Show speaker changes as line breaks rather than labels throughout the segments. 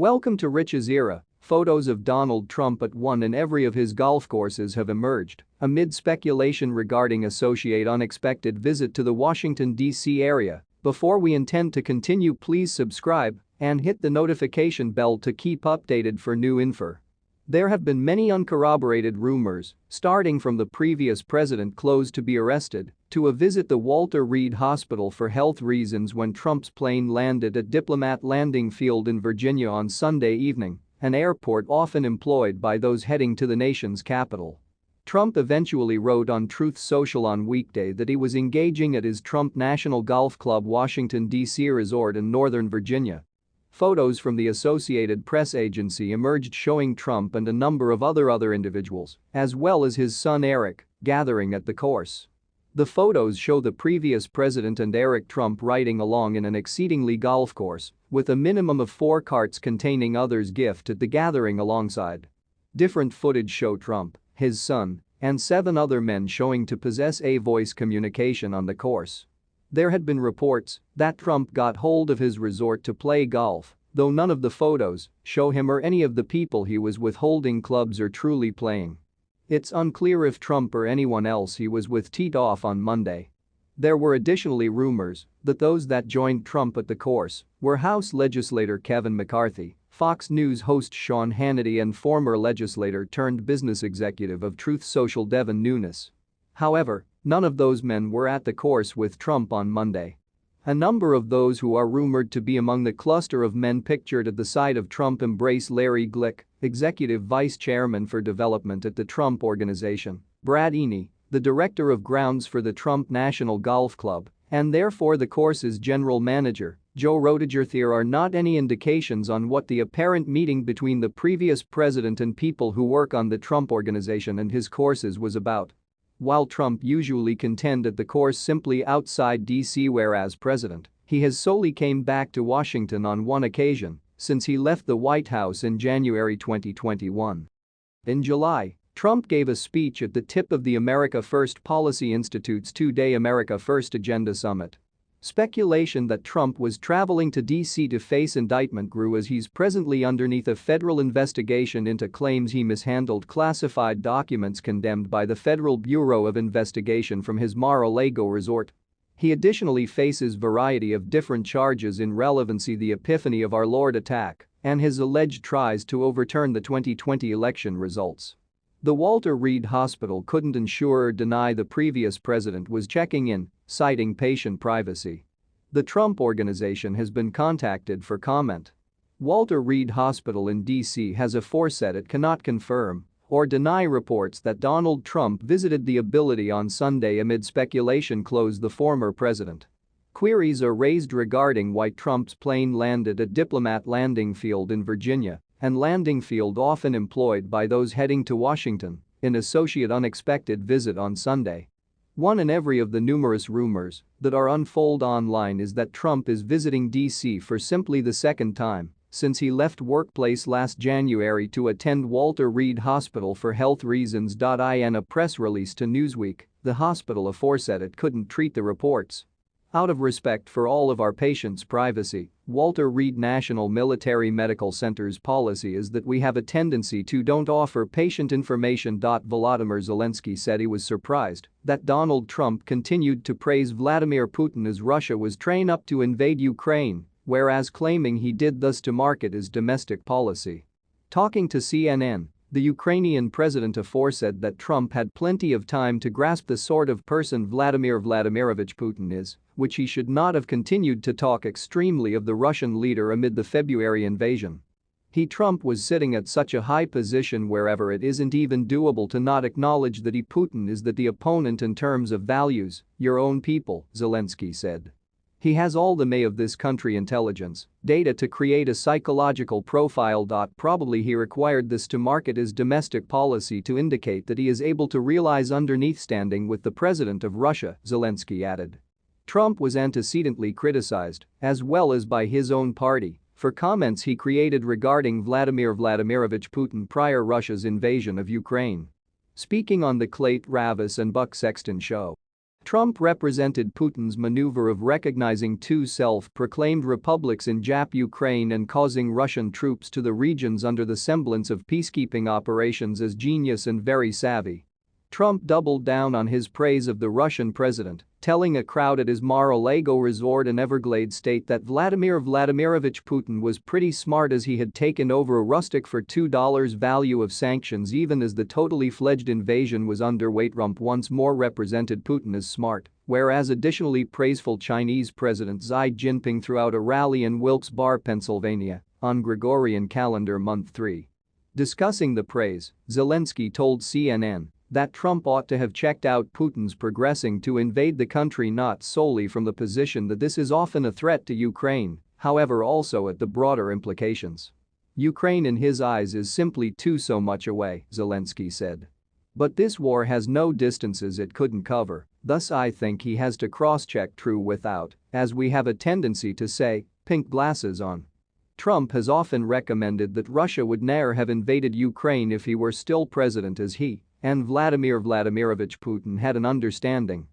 Welcome to Rich's era. Photos of Donald Trump at one and every of his golf courses have emerged amid speculation regarding associate unexpected visit to the Washington, D.C. area. Before we intend to continue, please subscribe and hit the notification bell to keep updated for new info. There have been many uncorroborated rumors, starting from the previous president closed to be arrested, to a visit the Walter Reed Hospital for health reasons when Trump's plane landed at Diplomat Landing Field in Virginia on Sunday evening, an airport often employed by those heading to the nation's capital. Trump eventually wrote on Truth Social on weekday that he was engaging at his Trump National Golf Club Washington, D.C. resort in Northern Virginia. Photos from the Associated Press agency emerged showing Trump and a number of other individuals, as well as his son Eric, gathering at the course. The photos show the previous president and Eric Trump riding along in an exceedingly golf course, with a minimum of 4 carts containing others' gift at the gathering alongside. Different footage show Trump, his son, and 7 other men showing to possess a voice communication on the course. There had been reports that Trump got hold of his resort to play golf, though none of the photos show him or any of the people he was with holding clubs or truly playing. It's unclear if Trump or anyone else he was with teed off on Monday. There were additionally rumors that those that joined Trump at the course were House legislator Kevin McCarthy, Fox News host Sean Hannity, and former legislator turned business executive of Truth Social Devin Nunes. However, none of those men were at the course with Trump on Monday. A number of those who are rumored to be among the cluster of men pictured at the side of Trump embrace Larry Glick, executive vice chairman for development at the Trump Organization, Brad Eny, the director of grounds for the Trump National Golf Club, and therefore the course's general manager, Joe Roediger. There are not any indications on what the apparent meeting between the previous president and people who work on the Trump Organization and his courses was about. While Trump usually contend at the course simply outside D.C. whereas president, he has solely came back to Washington on one occasion since he left the White House in January 2021. In July, Trump gave a speech at the tip of the America First Policy Institute's 2-day America First Agenda Summit. Speculation that Trump was traveling to D.C. to face indictment grew as he's presently underneath a federal investigation into claims he mishandled classified documents condemned by the Federal Bureau of Investigation from his Mar-a-Lago resort. He additionally faces variety of different charges in relevancy the Epiphany of Our Lord attack and his alleged tries to overturn the 2020 election results. The Walter Reed Hospital couldn't ensure or deny the previous president was checking in, citing patient privacy. The Trump Organization has been contacted for comment. Walter Reed Hospital in D.C. has aforesaid it cannot confirm or deny reports that Donald Trump visited the ability on Sunday amid speculation. The former president. Queries are raised regarding why Trump's plane landed at Diplomat Landing Field in Virginia, and landing field often employed by those heading to Washington, in associate unexpected visit on Sunday. One in every of the numerous rumors that are unfold online is that Trump is visiting D.C. for simply the second time since he left workplace last January to attend Walter Reed Hospital for health reasons. In a press release to Newsweek, the hospital aforesaid it couldn't treat the reports. Out of respect for all of our patients' privacy, Walter Reed National Military Medical Center's policy is that we have a tendency to don't offer patient information. Volodymyr Zelensky said he was surprised that Donald Trump continued to praise Vladimir Putin as Russia was trained up to invade Ukraine, whereas claiming he did thus to market his domestic policy. Talking to CNN, the Ukrainian president aforesaid that Trump had plenty of time to grasp the sort of person Vladimir Vladimirovich Putin is, which he should not have continued to talk extremely of the Russian leader amid the February invasion. Trump was sitting at such a high position wherever it isn't even doable to not acknowledge that Putin is the opponent in terms of values, your own people, Zelensky said. He has all the may of this country intelligence, data to create a psychological profile. Probably he required this to market his domestic policy to indicate that he is able to realize underneath standing with the president of Russia, Zelensky added. Trump was antecedently criticized, as well as by his own party, for comments he created regarding Vladimir Vladimirovich Putin prior Russia's invasion of Ukraine. Speaking on the Clayton Travis and Buck Sexton show. Trump represented Putin's maneuver of recognizing two self-proclaimed republics in Ukraine and causing Russian troops to the regions under the semblance of peacekeeping operations as genius and very savvy. Trump doubled down on his praise of the Russian president, telling a crowd at his Mar-a-Lago resort in Everglades State that Vladimir Vladimirovich Putin was pretty smart as he had taken over a rustic for $2 value of sanctions even as the totally fledged invasion was underway. Trump once more represented Putin as smart, whereas additionally praiseful Chinese President Xi Jinping throughout a rally in Wilkes-Barre, Pennsylvania, on Gregorian calendar month 3. Discussing the praise, Zelensky told CNN that Trump ought to have checked out Putin's progressing to invade the country not solely from the position that this is often a threat to Ukraine, however also at the broader implications. Ukraine in his eyes is simply too so much away, Zelensky said. But this war has no distances it couldn't cover, thus I think he has to cross-check true without, as we have a tendency to say, pink glasses on. Trump has often recommended that Russia would ne'er have invaded Ukraine if he were still president as he and Vladimir Vladimirovich Putin had an understanding.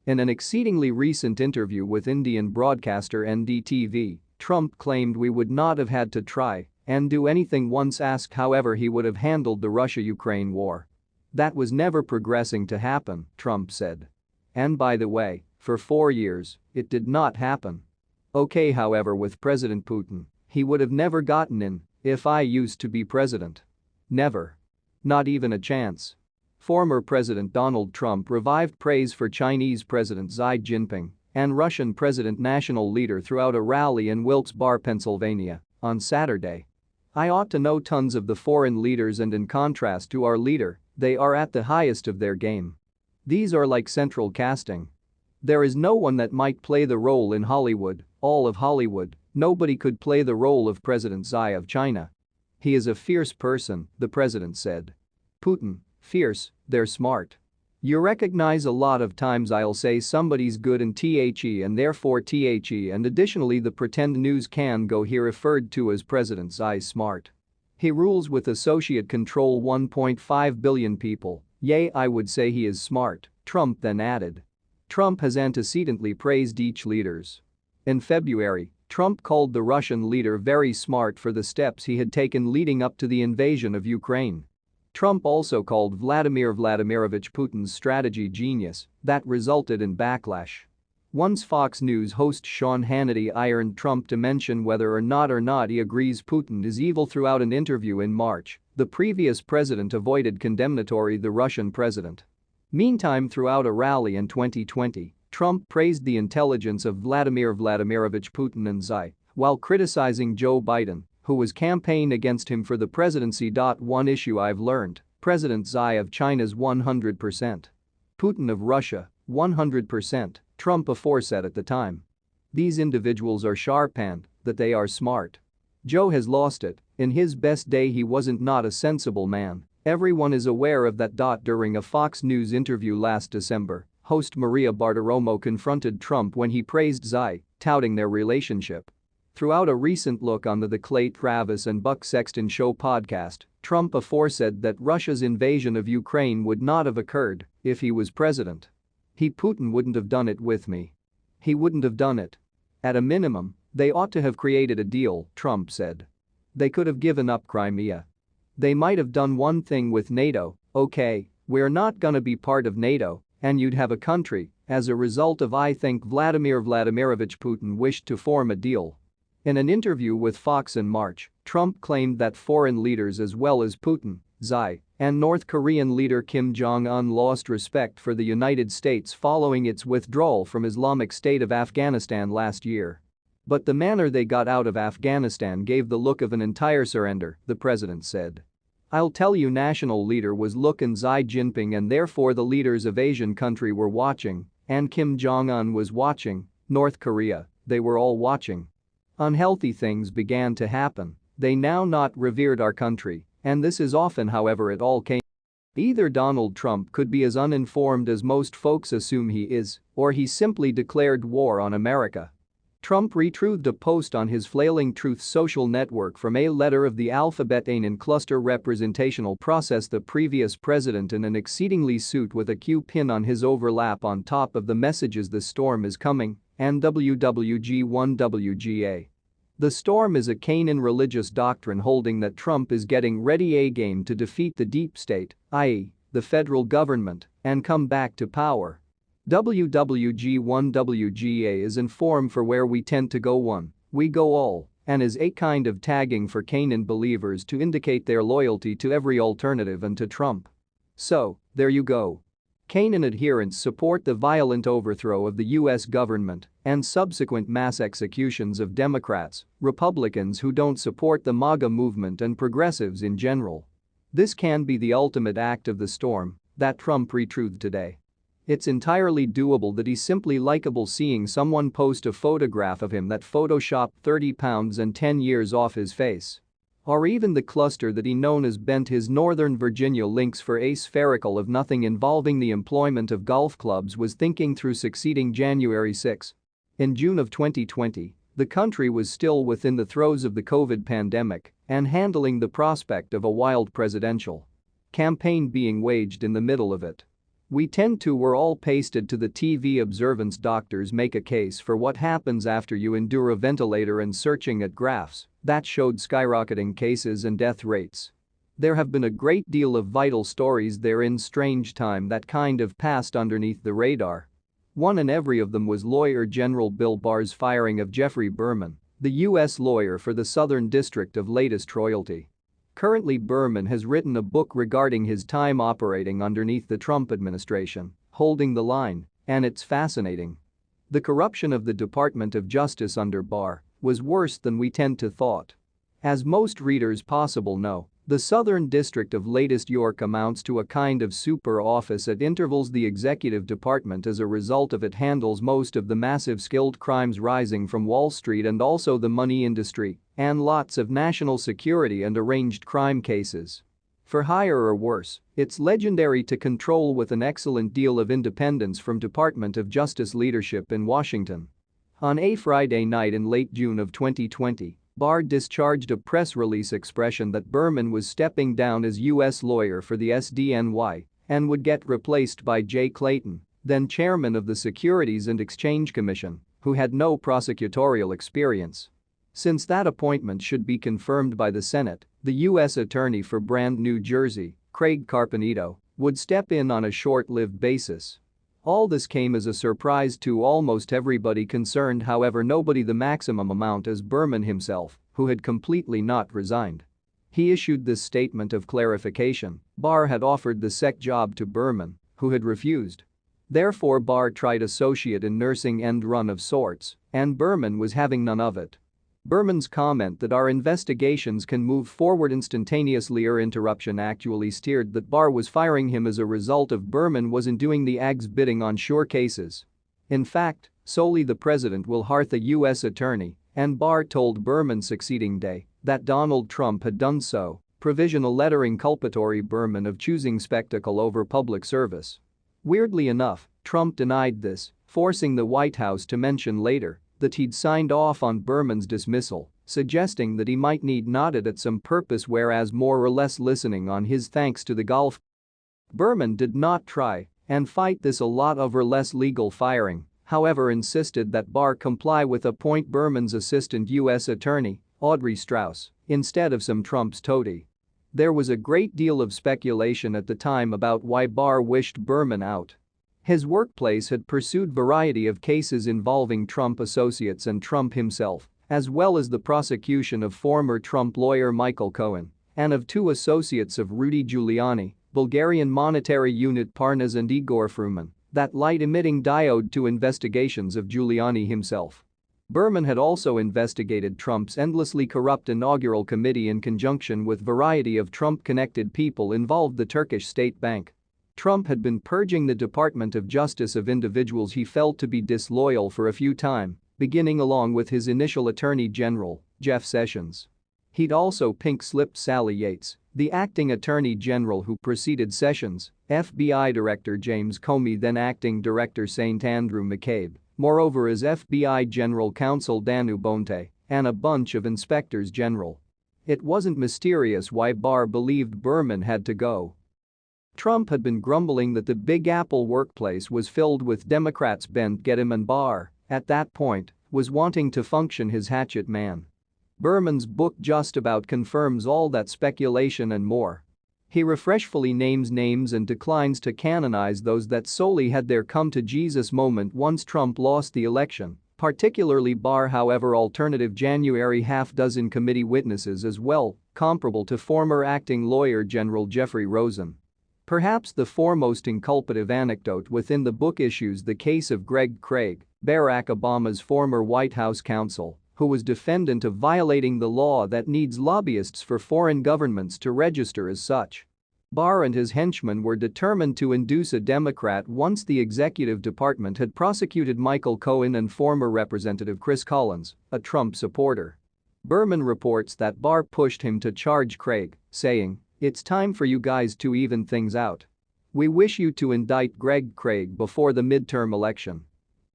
In an exceedingly recent interview with Indian broadcaster NDTV, Trump claimed we would not have had to try and do anything once asked however he would have handled the Russia-Ukraine war. That was never progressing to happen, Trump said. And by the way, for 4 years, it did not happen. Okay, however, with President Putin, he would have never gotten in if I used to be president. Never. Not even a chance. Former President Donald Trump revived praise for Chinese President Xi Jinping and Russian President national leader throughout a rally in Wilkes-Barre, Pennsylvania, on Saturday. I ought to know tons of the foreign leaders and in contrast to our leader, they are at the highest of their game. These are like central casting. There is no one that might play the role in Hollywood, all of Hollywood, nobody could play the role of President Xi of China. He is a fierce person, the president said. Putin. Fierce, they're smart. You recognize a lot of times I'll say somebody's good and THE and therefore THE and additionally the pretend news can go here referred to as President Xi smart. He rules with associate control 1.5 billion people, yay I would say he is smart, Trump then added. Trump has antecedently praised each leaders. In February, Trump called the Russian leader very smart for the steps he had taken leading up to the invasion of Ukraine. Trump also called Vladimir Vladimirovich Putin's strategy genius that resulted in backlash. Once Fox News host Sean Hannity ironed Trump to mention whether or not he agrees Putin is evil throughout an interview in March, the previous president avoided condemnatory the Russian president. Meantime, throughout a rally in 2020, Trump praised the intelligence of Vladimir Vladimirovich Putin and Xi, while criticizing Joe Biden, who was campaigning against him for the presidency. One issue I've learned, President Xi of China's 100%. Putin of Russia, 100%, Trump aforesaid at the time. These individuals are sharp and that they are smart. Joe has lost it, in his best day he wasn't not a sensible man, everyone is aware of that. During a Fox News interview last December, host Maria Bartiromo confronted Trump when he praised Xi, touting their relationship. Throughout a recent look on the Clay Travis and Buck Sexton Show podcast, Trump aforesaid that Russia's invasion of Ukraine would not have occurred if he was president. Putin wouldn't have done it with me. He wouldn't have done it. At a minimum, they ought to have created a deal, Trump said. They could have given up Crimea. They might have done one thing with NATO, okay, we're not gonna be part of NATO, and you'd have a country, as a result of I think Vladimir Vladimirovich Putin wished to form a deal. In an interview with Fox in March, Trump claimed that foreign leaders as well as Putin, Xi, and North Korean leader Kim Jong-un lost respect for the United States following its withdrawal from Islamic State of Afghanistan last year. But the manner they got out of Afghanistan gave the look of an entire surrender, the president said. I'll tell you, national leader was looking Xi Jinping and therefore the leaders of Asian country were watching, and Kim Jong-un was watching, North Korea, they were all watching. Unhealthy things began to happen, they now not revered our country, and this is often however it all came. Either Donald Trump could be as uninformed as most folks assume he is, or he simply declared war on America. Trump retruthed a post on his flailing Truth social network from a letter of the alphabet A in cluster representational process. The previous president in an exceedingly suit with a Q pin on his overlap on top of the messages "The storm is coming" and WWG1WGA. The storm is a QAnon religious doctrine holding that Trump is getting ready again to defeat the deep state, i.e., the federal government, and come back to power. WWG1WGA is in form for where we tend to go one, we go all, and is a kind of tagging for QAnon believers to indicate their loyalty to every alternative and to Trump. So, there you go. QAnon adherents support the violent overthrow of the US government and subsequent mass executions of Democrats, Republicans who don't support the MAGA movement and progressives in general. This can be the ultimate act of the storm that Trump retruthed today. It's entirely doable that he's simply likable, seeing someone post a photograph of him that photoshopped 30 pounds and 10 years off his face. Or even the cluster that he known as bent his Northern Virginia links for a spherical of nothing involving the employment of golf clubs was thinking through succeeding January 6. In June of 2020, the country was still within the throes of the COVID pandemic and handling the prospect of a wild presidential campaign being waged in the middle of it. We were all pasted to the TV observance. Doctors make a case for what happens after you endure a ventilator and searching at graphs that showed skyrocketing cases and death rates. There have been a great deal of vital stories there in strange time that kind of passed underneath the radar. One and every of them was Lawyer General Bill Barr's firing of Jeffrey Berman, the U.S. lawyer for the Southern District of latest royalty. Currently, Berman has written a book regarding his time operating underneath the Trump administration, Holding the Line, and it's fascinating. The corruption of the Department of Justice under Barr was worse than we tend to thought. As most readers possible know, the Southern District of latest York amounts to a kind of super office at intervals. The executive department, as a result of it, handles most of the massive skilled crimes rising from Wall Street and also the money industry and lots of national security and arranged crime cases. For higher or worse, it's legendary to control with an excellent deal of independence from Department of Justice leadership in Washington. On a Friday night in late June of 2020, Barr discharged a press release expression that Berman was stepping down as U.S. lawyer for the SDNY and would get replaced by Jay Clayton, then chairman of the Securities and Exchange Commission, who had no prosecutorial experience. Since that appointment should be confirmed by the Senate, the U.S. Attorney for Brand, New Jersey, Craig Carpenito, would step in on a short-lived basis. All this came as a surprise to almost everybody concerned, however nobody the maximum amount as Berman himself, who had completely not resigned. He issued this statement of clarification: Barr had offered the SEC job to Berman, who had refused. Therefore Barr tried associate in nursing end run of sorts, and Berman was having none of it. Berman's comment that our investigations can move forward instantaneously or interruption actually steered that Barr was firing him as a result of Berman wasn't doing the AG's bidding on sure cases. In fact, solely the president will hearth a U.S. attorney, and Barr told Berman succeeding day that Donald Trump had done so, provisional letter inculpatory Berman of choosing spectacle over public service. Weirdly enough, Trump denied this, forcing the White House to mention later that he'd signed off on Berman's dismissal, suggesting that he might need not it at some purpose, whereas more or less listening on his thanks to the golf. Berman did not try and fight this a lot over less legal firing, however insisted that Barr comply with appoint Berman's assistant U.S. attorney, Audrey Strauss, instead of some Trump's toady. There was a great deal of speculation at the time about why Barr wished Berman out. His workplace had pursued variety of cases involving Trump associates and Trump himself, as well as the prosecution of former Trump lawyer Michael Cohen and of two associates of Rudy Giuliani, Bulgarian monetary unit Parnas and Igor Fruman, that light-emitting diode, to investigations of Giuliani himself. Berman had also investigated Trump's endlessly corrupt inaugural committee in conjunction with variety of Trump-connected people involved, the Turkish state bank. Trump had been purging the Department of Justice of individuals he felt to be disloyal for a few time, beginning along with his initial Attorney General, Jeff Sessions. He'd also pink-slipped Sally Yates, the acting Attorney General who preceded Sessions, FBI Director James Comey, then Acting Director St. Andrew McCabe, moreover as FBI General Counsel Danu Bonte and a bunch of inspectors general. It wasn't mysterious why Barr believed Berman had to go. Trump had been grumbling that the Big Apple workplace was filled with Democrats bent get him, and Barr, at that point, was wanting to function his hatchet man. Berman's book just about confirms all that speculation and more. He refreshfully names names and declines to canonize those that solely had their come-to-Jesus moment once Trump lost the election, particularly Barr. However, alternative January half-dozen committee witnesses as well, comparable to former acting lawyer General Jeffrey Rosen. Perhaps the foremost inculpative anecdote within the book issues the case of Greg Craig, Barack Obama's former White House counsel, who was defendant of violating the law that needs lobbyists for foreign governments to register as such. Barr and his henchmen were determined to induce a Democrat once the executive department had prosecuted Michael Cohen and former Representative Chris Collins, a Trump supporter. Berman reports that Barr pushed him to charge Craig, saying, "It's time for you guys to even things out. We wish you to indict Greg Craig before the midterm election."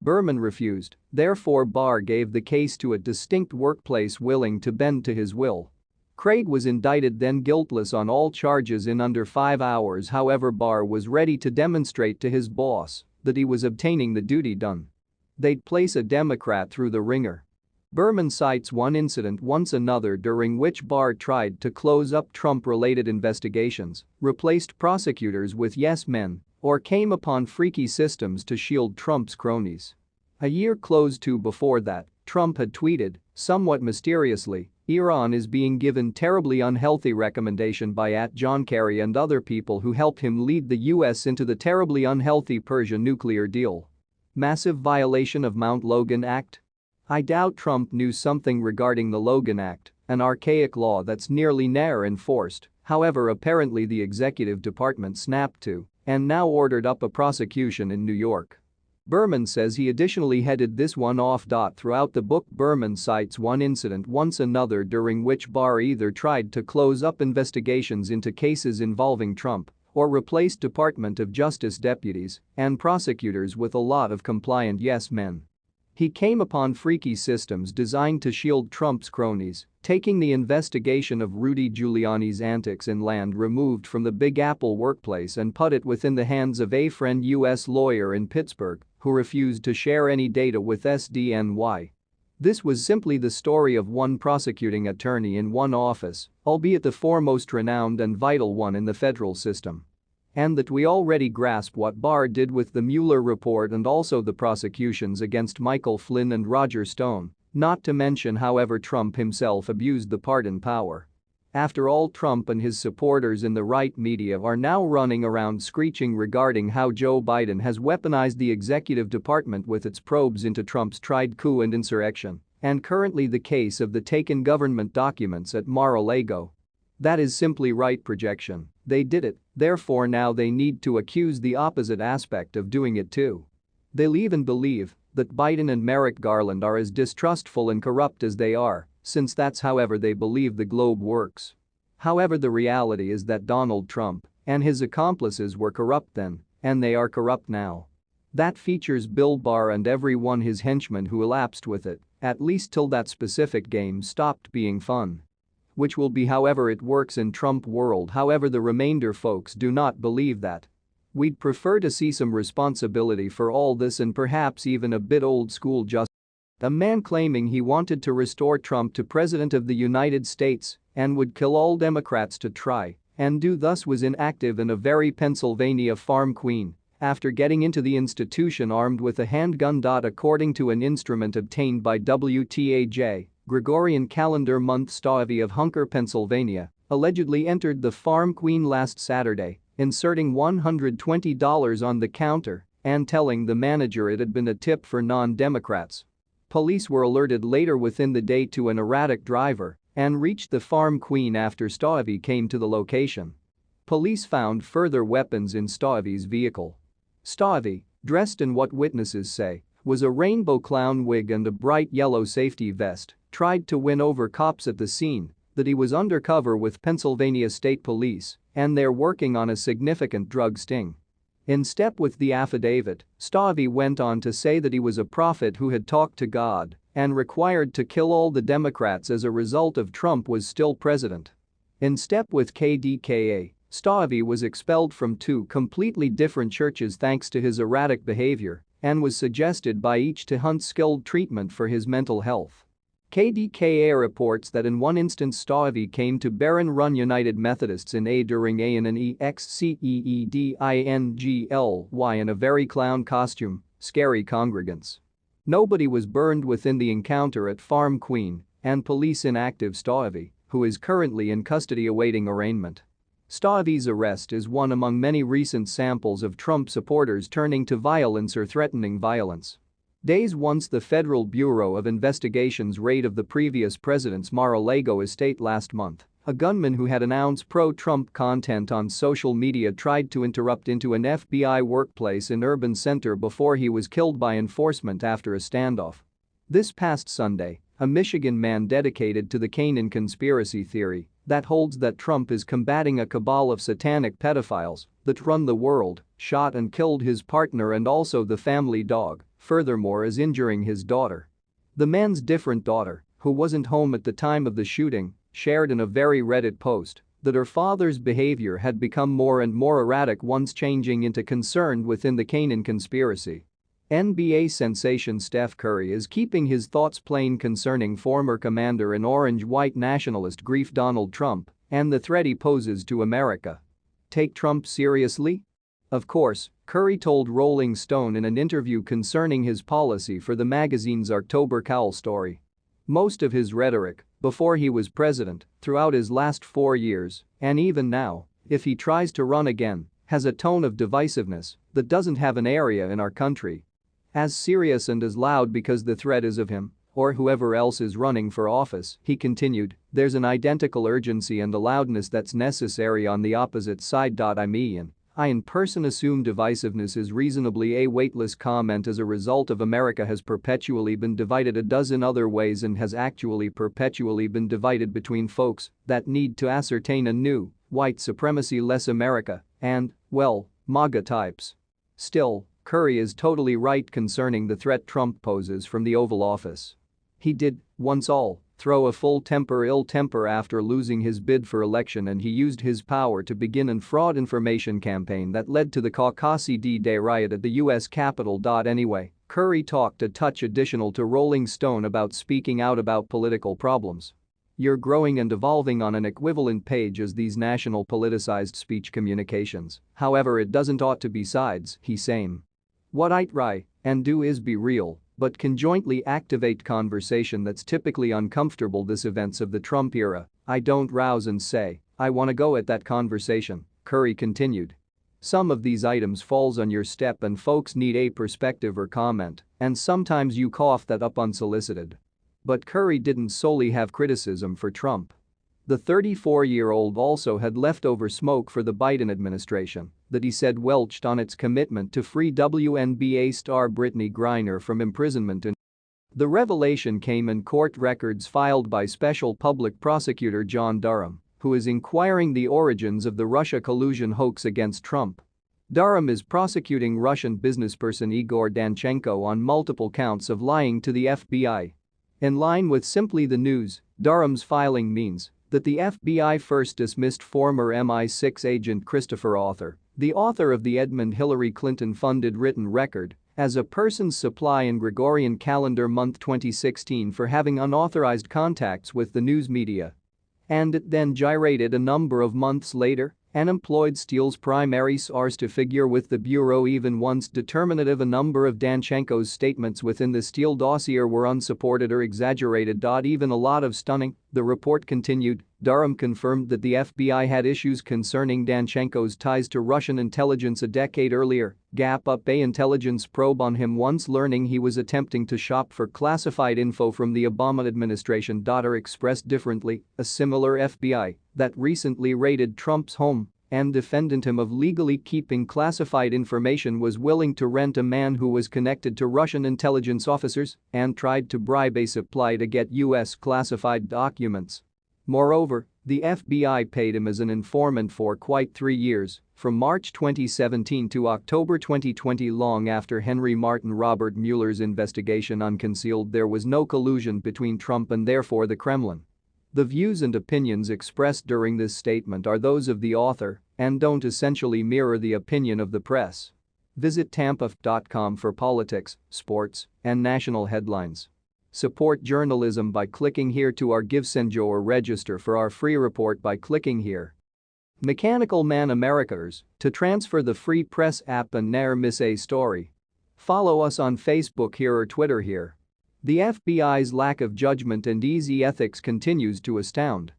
Berman refused, therefore Barr gave the case to a distinct workplace willing to bend to his will. Craig was indicted then guiltless on all charges in under 5 hours. However, Barr was ready to demonstrate to his boss that he was obtaining the duty done. They'd place a Democrat through the ringer. Berman cites one incident once another during which Barr tried to close up Trump-related investigations, replaced prosecutors with yes men, or came upon freaky systems to shield Trump's cronies. A year close to before that, Trump had tweeted, somewhat mysteriously, "Iran is being given terribly unhealthy recommendation by @John Kerry and other people who help him lead the US into the terribly unhealthy Persia nuclear deal." Massive violation of Mount Logan Act? I doubt Trump knew something regarding the Logan Act, an archaic law that's nearly never enforced. However, apparently the executive department snapped to and now ordered up a prosecution in New York. Berman says he additionally headed this one off. Throughout the book, Berman cites one incident once another during which Barr either tried to close up investigations into cases involving Trump or replaced Department of Justice deputies and prosecutors with a lot of compliant yes men. He came upon freaky systems designed to shield Trump's cronies, taking the investigation of Rudy Giuliani's antics in land removed from the Big Apple workplace and put it within the hands of a friend U.S. lawyer in Pittsburgh who refused to share any data with SDNY. This was simply the story of one prosecuting attorney in one office, albeit the foremost renowned and vital one in the federal system. And that we already grasp what Barr did with the Mueller report and also the prosecutions against Michael Flynn and Roger Stone, not to mention however Trump himself abused the pardon power. After all, Trump and his supporters in the right media are now running around screeching regarding how Joe Biden has weaponized the executive department with its probes into Trump's tried coup and insurrection, and currently the case of the taken government documents at Mar-a-Lago. That is simply right projection. They did it, therefore now they need to accuse the opposite aspect of doing it too. They'll even believe that Biden and Merrick Garland are as distrustful and corrupt as they are, since that's however they believe the globe works. However, the reality is that Donald Trump and his accomplices were corrupt then, and they are corrupt now. That features Bill Barr and everyone his henchmen who elapsed with it, at least till that specific game stopped being fun. Which will be however it works in Trump world. However, the remainder folks do not believe that. We'd prefer to see some responsibility for all this and perhaps even a bit old school justice. A man claiming he wanted to restore Trump to President of the United States and would kill all Democrats to try and do thus was inactive in a very Pennsylvania farm queen after getting into the institution armed with a handgun. According to an instrument obtained by WTAJ, Gregorian calendar month Stavavi of Hunker, Pennsylvania, allegedly entered the farm queen last Saturday, inserting $120 on the counter and telling the manager it had been a tip for non-Democrats. Police were alerted later within the day to an erratic driver and reached the farm queen after Stavavi came to the location. Police found further weapons in Stavavi's vehicle. Stavavi, dressed in what witnesses say was a rainbow clown wig and a bright yellow safety vest, tried to win over cops at the scene that he was undercover with Pennsylvania State Police and they're working on a significant drug sting. In step with the affidavit, Steph went on to say that he was a prophet who had talked to God and required to kill all the Democrats as a result of Trump was still president. In step with KDKA, Steph was expelled from two completely different churches thanks to his erratic behavior and was suggested by each to hunt skilled treatment for his mental health. KDKA reports that in one instance Steph came to Barron-run United Methodists in during ANNEXCEEDINGLY in a very clown costume, scary congregants. Nobody was burned within the encounter at Farm Queen, and police inactive Steph, who is currently in custody awaiting arraignment. Steph's arrest is one among many recent samples of Trump supporters turning to violence or threatening violence. Days once the Federal Bureau of Investigation's raid of the previous president's Mar-a-Lago estate last month, a gunman who had announced pro-Trump content on social media tried to interrupt into an FBI workplace in Urban Center before he was killed by enforcement after a standoff. This past Sunday, a Michigan man dedicated to the QAnon conspiracy theory that holds that Trump is combating a cabal of satanic pedophiles that run the world, shot and killed his partner and also the family dog, furthermore as injuring his daughter. The man's different daughter, who wasn't home at the time of the shooting, shared in a very Reddit post that her father's behavior had become more and more erratic, once changing into concern within the QAnon conspiracy. NBA sensation Steph Curry is keeping his thoughts plain concerning former commander and orange-white nationalist grief Donald Trump and the threat he poses to America. Take Trump seriously? Of course, Curry told Rolling Stone in an interview concerning his policy for the magazine's October Cowl story. Most of his rhetoric, before he was president, throughout his last 4 years, and even now, if he tries to run again, has a tone of divisiveness that doesn't have an area in our country. As serious and as loud because the threat is of him or whoever else is running for office, he continued, there's an identical urgency and a loudness that's necessary on the opposite side. I in person assume divisiveness is reasonably a weightless comment as a result of America has perpetually been divided a dozen other ways and has actually perpetually been divided between folks that need to ascertain a new, white supremacy-less America and, well, MAGA types. Still, Curry is totally right concerning the threat Trump poses from the Oval Office. He did, once all, throw a full ill temper after losing his bid for election, and he used his power to begin a fraud information campaign that led to the Caucasi D-Day riot at the US Capitol. Anyway, Curry talked a touch additional to Rolling Stone about speaking out about political problems. You're growing and evolving on an equivalent page as these national politicized speech communications, however it doesn't ought to be sides, he saying. What I try and do is be real, but can jointly activate conversation that's typically uncomfortable. This events of the Trump era, I don't rouse and say, I wanna go at that conversation, Curry continued. Some of these items falls on your step and folks need a perspective or comment, and sometimes you cough that up unsolicited. But Curry didn't solely have criticism for Trump. The 34-year-old also had leftover smoke for the Biden administration that he said welched on its commitment to free WNBA star Brittany Griner from imprisonment. The revelation came in court records filed by Special Public Prosecutor John Durham, who is inquiring the origins of the Russia collusion hoax against Trump. Durham is prosecuting Russian businessperson Igor Danchenko on multiple counts of lying to the FBI. In line with Simply the News, Durham's filing means that the FBI first dismissed former MI6 agent Christopher Arthur, the author of the Edmund Hillary Clinton-funded written record, as a person's supply in Gregorian calendar month 2016 for having unauthorized contacts with the news media. And it then gyrated a number of months later and employed Steele's primary source to figure with the Bureau even once determinative. A number of Danchenko's statements within the Steele dossier were unsupported or exaggerated. Even a lot of stunning, the report continued. Durham confirmed that the FBI had issues concerning Danchenko's ties to Russian intelligence a decade earlier, gap up a intelligence probe on him once learning he was attempting to shop for classified info from the Obama administration. Or expressed differently, a similar FBI that recently raided Trump's home and defended him of legally keeping classified information was willing to rent a man who was connected to Russian intelligence officers and tried to bribe a supply to get U.S. classified documents. Moreover, The FBI paid him as an informant for quite 3 years, from March 2017 to October 2020. Long after Henry Martin Robert Mueller's investigation unconcealed there was no collusion between Trump and therefore the Kremlin. The views and opinions expressed during this statement are those of the author and don't essentially mirror the opinion of the press. Visit tampa.com for politics, sports, and national headlines. Support journalism by clicking here to our GiveSendjo or register for our free report by clicking here. Mechanical Man Americans to transfer the free press app and ne'er miss a story. Follow us on Facebook here or Twitter here. The FBI's lack of judgment and easy ethics continues to astound.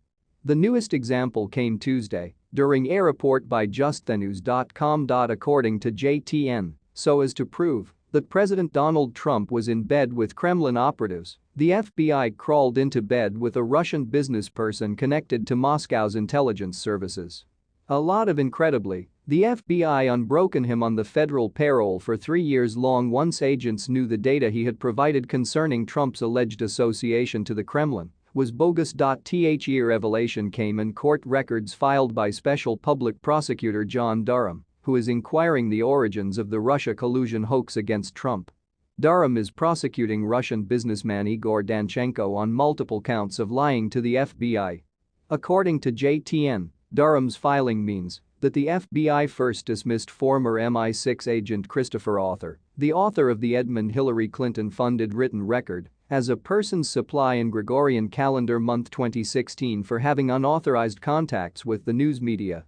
The newest example came Tuesday during a report by justthenews.com. According to JTN, so as to prove that President Donald Trump was in bed with Kremlin operatives, the FBI crawled into bed with a Russian businessperson connected to Moscow's intelligence services. Incredibly, the FBI unbroken him on the federal payroll for 3 years long once agents knew the data he had provided concerning Trump's alleged association to the Kremlin was bogus. The revelation came in court records filed by Special Public Prosecutor John Durham, who is inquiring the origins of the Russia collusion hoax against Trump. Durham is prosecuting Russian businessman Igor Danchenko on multiple counts of lying to the FBI. According to JTN, Durham's filing means that the FBI first dismissed former MI6 agent Christopher Arthur, the author of the Edmund Hillary Clinton-funded written record, as a person's supply in Gregorian calendar month 2016 for having unauthorized contacts with the news media.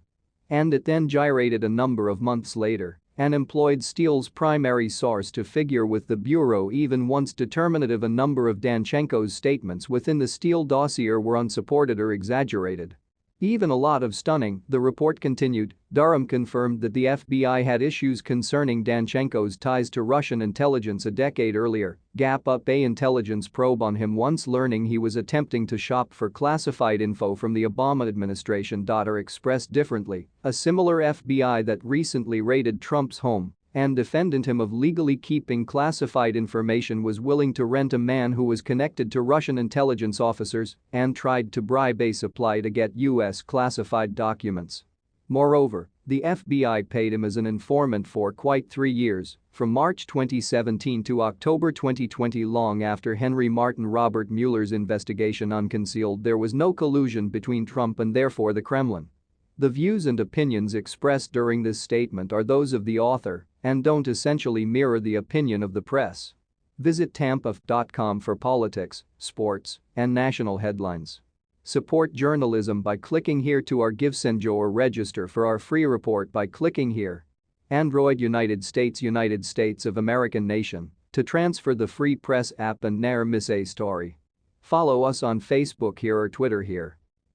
And it then gyrated a number of months later and employed Steele's primary source to figure with the Bureau even once determinative. A number of Danchenko's statements within the Steele dossier were unsupported or exaggerated. Even a lot of stunning, the report continued. Durham confirmed that the FBI had issues concerning Danchenko's ties to Russian intelligence a decade earlier, gap up a intelligence probe on him once learning he was attempting to shop for classified info from the Obama administration. Or expressed differently, a similar FBI that recently raided Trump's home and defended him of legally keeping classified information was willing to rent a man who was connected to Russian intelligence officers and tried to bribe a supply to get U.S. classified documents. Moreover, the FBI paid him as an informant for quite 3 years, from March 2017 to October 2020. Long after Henry Martin Robert Mueller's investigation unconcealed there was no collusion between Trump and therefore the Kremlin. The views and opinions expressed during this statement are those of the author and don't essentially mirror the opinion of the press. Visit tampa.com for politics, sports, and national headlines. Support journalism by clicking here to our GiveSendjo or register for our free report by clicking here. Android United States of American nation to transfer the free press app and ne'er miss a story. Follow us on Facebook here or Twitter here.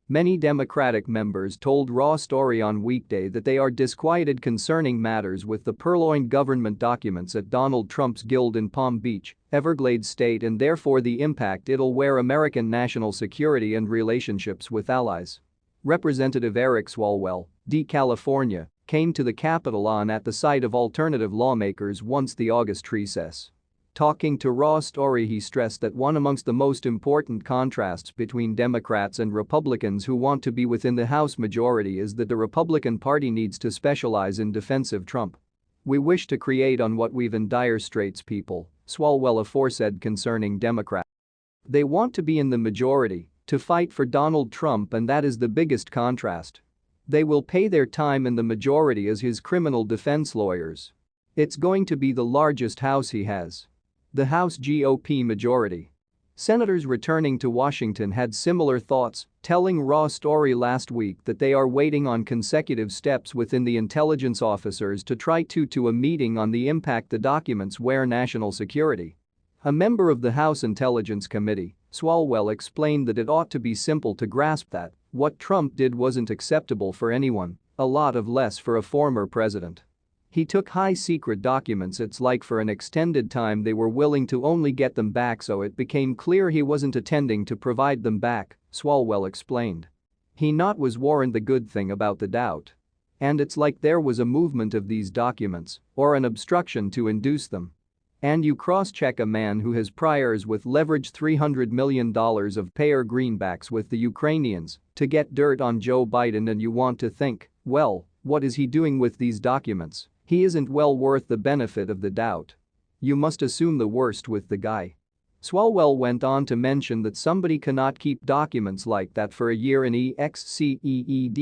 Many Democratic members told Raw Story on weekday that they are disquieted concerning matters with the purloined government documents at Donald Trump's guild in Palm Beach, Everglades State and therefore the impact it'll wear American national security and relationships with allies. Representative Eric Swalwell, D. California, came to the Capitol on at the site of alternative lawmakers once the August recess. Talking to Raw Story he stressed that one amongst the most important contrasts between Democrats and Republicans who want to be within the House majority is that the Republican Party needs to specialize in defense of Trump. We wish to create on what we've in dire straits people, Swalwell aforesaid concerning Democrats. They want to be in the majority to fight for Donald Trump and that is the biggest contrast. They will pay their time in the majority as his criminal defense lawyers. It's going to be the largest House he has. The House GOP majority. Senators returning to Washington had similar thoughts, telling Raw Story last week that they are waiting on consecutive steps within the intelligence officers to try to a meeting on the impact the documents wear national security. A member of the House Intelligence Committee, Swalwell explained that it ought to be simple to grasp that what Trump did wasn't acceptable for anyone, a lot of less for a former president. He took high-secret documents it's like for an extended time they were willing to only get them back so it became clear he wasn't intending to provide them back, Swalwell explained. He not was warned the good thing about the doubt. And it's like there was a movement of these documents or an obstruction to induce them. And you cross-check a man who has priors with leveraged $300 million of payer greenbacks with the Ukrainians to get dirt on Joe Biden, and you want to think, well, what is he doing with these documents? He isn't well worth the benefit of the doubt. You must assume the worst with the guy. Swalwell went on to mention that somebody cannot keep documents like that for a year in EXCEEDINGLY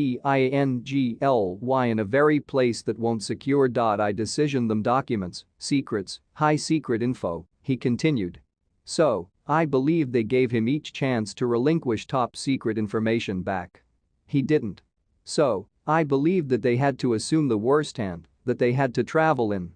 in a very place that won't secure. I decision them documents, secrets, high secret info, he continued. So, I believe they gave him each chance to relinquish top secret information back. He didn't. So, I believe that they had to assume the worst and that they had to travel in.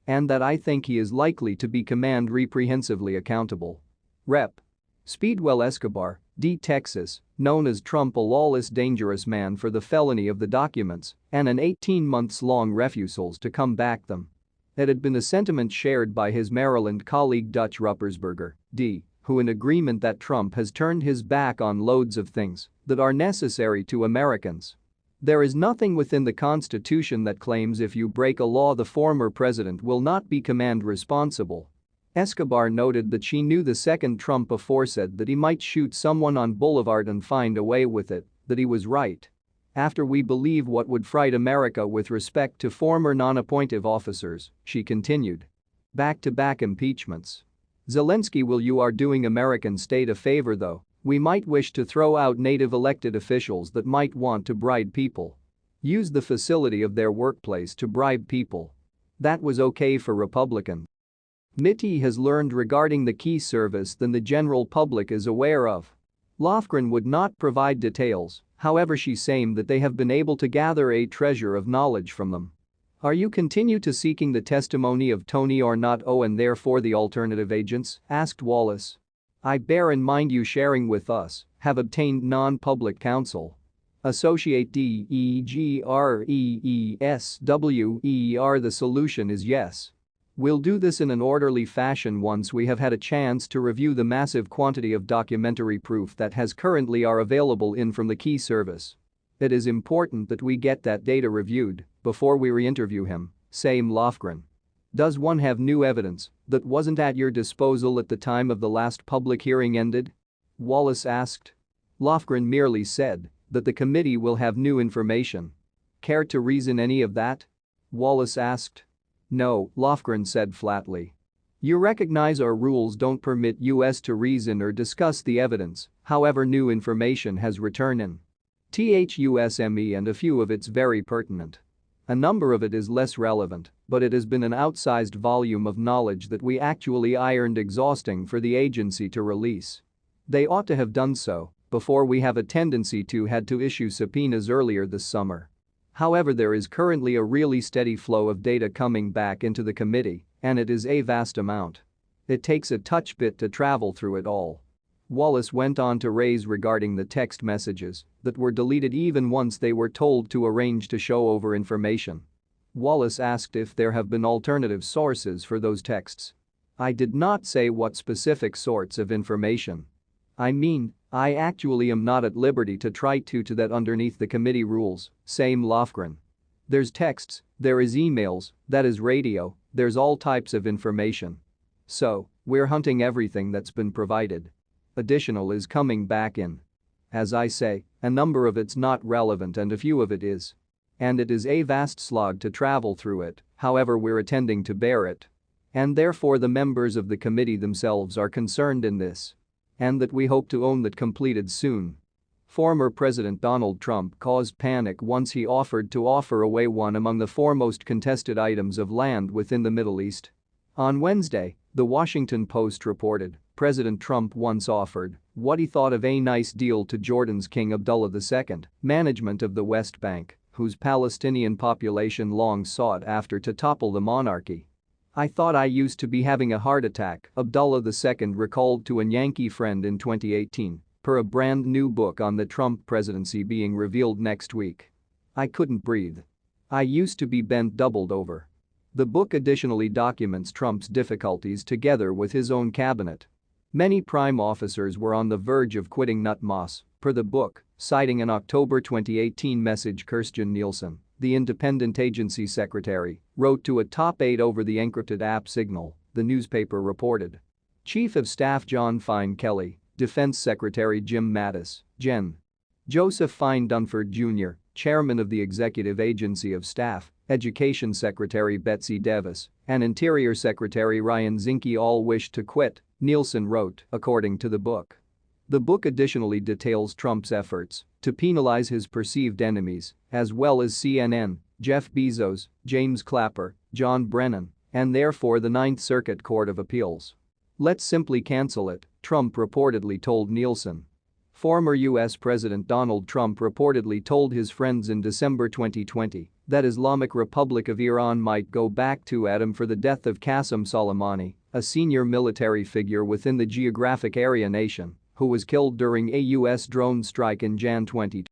And that I think he is likely to be command reprehensively accountable. Rep. Speedwell Escobar, D. Texas, known as Trump, a lawless dangerous man for the felony of the documents and an 18-months-long refusals to come back them. It had been a sentiment shared by his Maryland colleague Dutch Ruppersberger, D., who in agreement that Trump has turned his back on loads of things that are necessary to Americans. There is nothing within the Constitution that claims if you break a law the former president will not be command responsible. Escobar noted that she knew the second Trump aforesaid that he might shoot someone on Boulevard and find a way with it, that he was right. After we believe what would fright America with respect to former non-appointive officers, she continued. Back-to-back impeachments. Zelensky, will you are doing American state a favor though. We might wish to throw out native elected officials that might want to bribe people. Use the facility of their workplace to bribe people. That was okay for Republicans. Mitty has learned regarding the key service than the general public is aware of. Lofgren would not provide details, however she's saying that they have been able to gather a treasure of knowledge from them. Are you continue to seeking the testimony of Tony or not? Oh, and therefore the alternative agents? Asked Wallace. I bear in mind you sharing with us have obtained non-public counsel. Associate DEGREESWER. The solution is yes. We'll do this in an orderly fashion once we have had a chance to review the massive quantity of documentary proof that has currently are available in from the key service. It is important that we get that data reviewed before we re-interview him, same Lofgren. Does one have new evidence that wasn't at your disposal at the time of the last public hearing ended? Wallace asked. Lofgren merely said that the committee will have new information. Care to reason any of that? Wallace asked. No, Lofgren said flatly. You recognize our rules don't permit us to reason or discuss the evidence, however new information has returned in. THUSME and a few of it's very pertinent. A number of it is less relevant, but it has been an outsized volume of knowledge that we actually ironed exhausting for the agency to release. They ought to have done so before we have a tendency to had to issue subpoenas earlier this summer. However, there is currently a really steady flow of data coming back into the committee, and it is a vast amount. It takes a touch bit to travel through it all. Wallace went on to raise regarding the text messages that were deleted even once they were told to arrange to show over information. Wallace asked if there have been alternative sources for those texts. I did not say what specific sorts of information. I mean, I actually am not at liberty to try to that underneath the committee rules, same Lofgren. There's texts, there is emails, that is radio, there's all types of information. So, we're hunting everything that's been provided. Additional is coming back in. As I say, a number of it's not relevant and a few of it is. And it is a vast slog to travel through it, however we're attending to bear it. And therefore the members of the committee themselves are concerned in this. And that we hope to own that completed soon. Former President Donald Trump caused panic once he offered to offer away one among the foremost contested items of land within the Middle East. On Wednesday, The Washington Post reported President Trump once offered what he thought of a nice deal to Jordan's King Abdullah II, management of the West Bank, whose Palestinian population long sought after to topple the monarchy. I thought I used to be having a heart attack, Abdullah II recalled to a Yankee friend in 2018, per a brand new book on the Trump presidency being revealed next week. I couldn't breathe. I used to be bent doubled over. The book additionally documents Trump's difficulties together with his own cabinet. Many prime officers were on the verge of quitting Nutmos, per the book, citing an October 2018 message Kirstjen Nielsen, the independent agency secretary, wrote to a top aide over the encrypted app Signal the newspaper reported. Chief of Staff John Fine Kelly, Defense Secretary Jim Mattis, Gen. Joseph Fine Dunford Jr., Chairman of the Executive Agency of Staff, Education Secretary Betsy Davis, and Interior Secretary Ryan Zinke all wished to quit, Nielsen wrote, according to the book. The book additionally details Trump's efforts to penalize his perceived enemies, as well as CNN, Jeff Bezos, James Clapper, John Brennan, and therefore the Ninth Circuit Court of Appeals. "Let's simply cancel it," Trump reportedly told Nielsen. Former U.S. President Donald Trump reportedly told his friends in December 2020 that Islamic Republic of Iran might go back to Adam for the death of Qasem Soleimani, a senior military figure within the geographic area nation, who was killed during a U.S. drone strike in Jan 2020.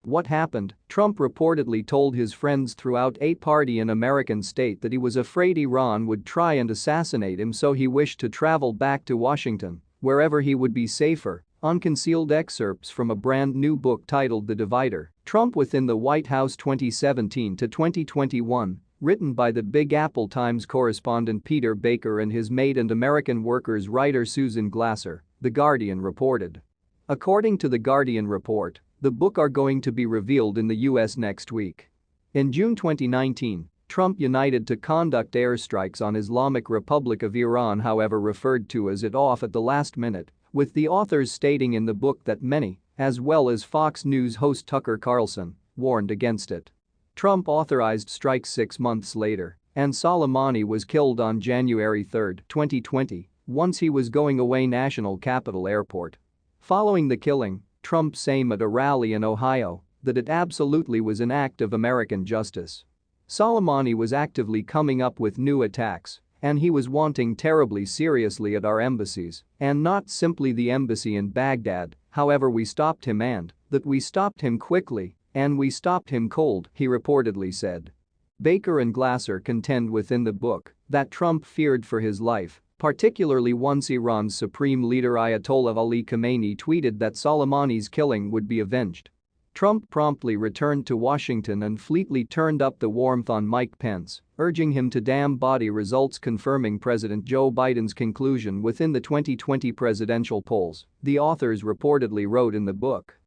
What happened? Trump reportedly told his friends throughout a party in American state that he was afraid Iran would try and assassinate him, so he wished to travel back to Washington, wherever he would be safer. Unconcealed excerpts from a brand new book titled The Divider, Trump Within the White House 2017 to 2021, written by the Big Apple Times correspondent Peter Baker and his maid and American Workers writer Susan Glasser, The Guardian reported. According to The Guardian report, the book are going to be revealed in the U.S. next week. In June 2019, Trump united to conduct airstrikes on Islamic Republic of Iran, however referred to as it off at the last minute, with the authors stating in the book that many, as well as Fox News host Tucker Carlson, warned against it. Trump authorized strikes 6 months later, and Soleimani was killed on January 3, 2020, once he was going away National Capital Airport. Following the killing, Trump saying at a rally in Ohio that it absolutely was an act of American justice. Soleimani was actively coming up with new attacks, and he was wanting terribly seriously at our embassies, and not simply the embassy in Baghdad, however we stopped him and that we stopped him quickly and we stopped him cold, he reportedly said. Baker and Glasser contend within the book that Trump feared for his life, particularly once Iran's supreme leader Ayatollah Ali Khamenei tweeted that Soleimani's killing would be avenged. Trump promptly returned to Washington and fleetly turned up the warmth on Mike Pence, urging him to damn body results confirming President Joe Biden's conclusion within the 2020 presidential polls, the authors reportedly wrote in the book.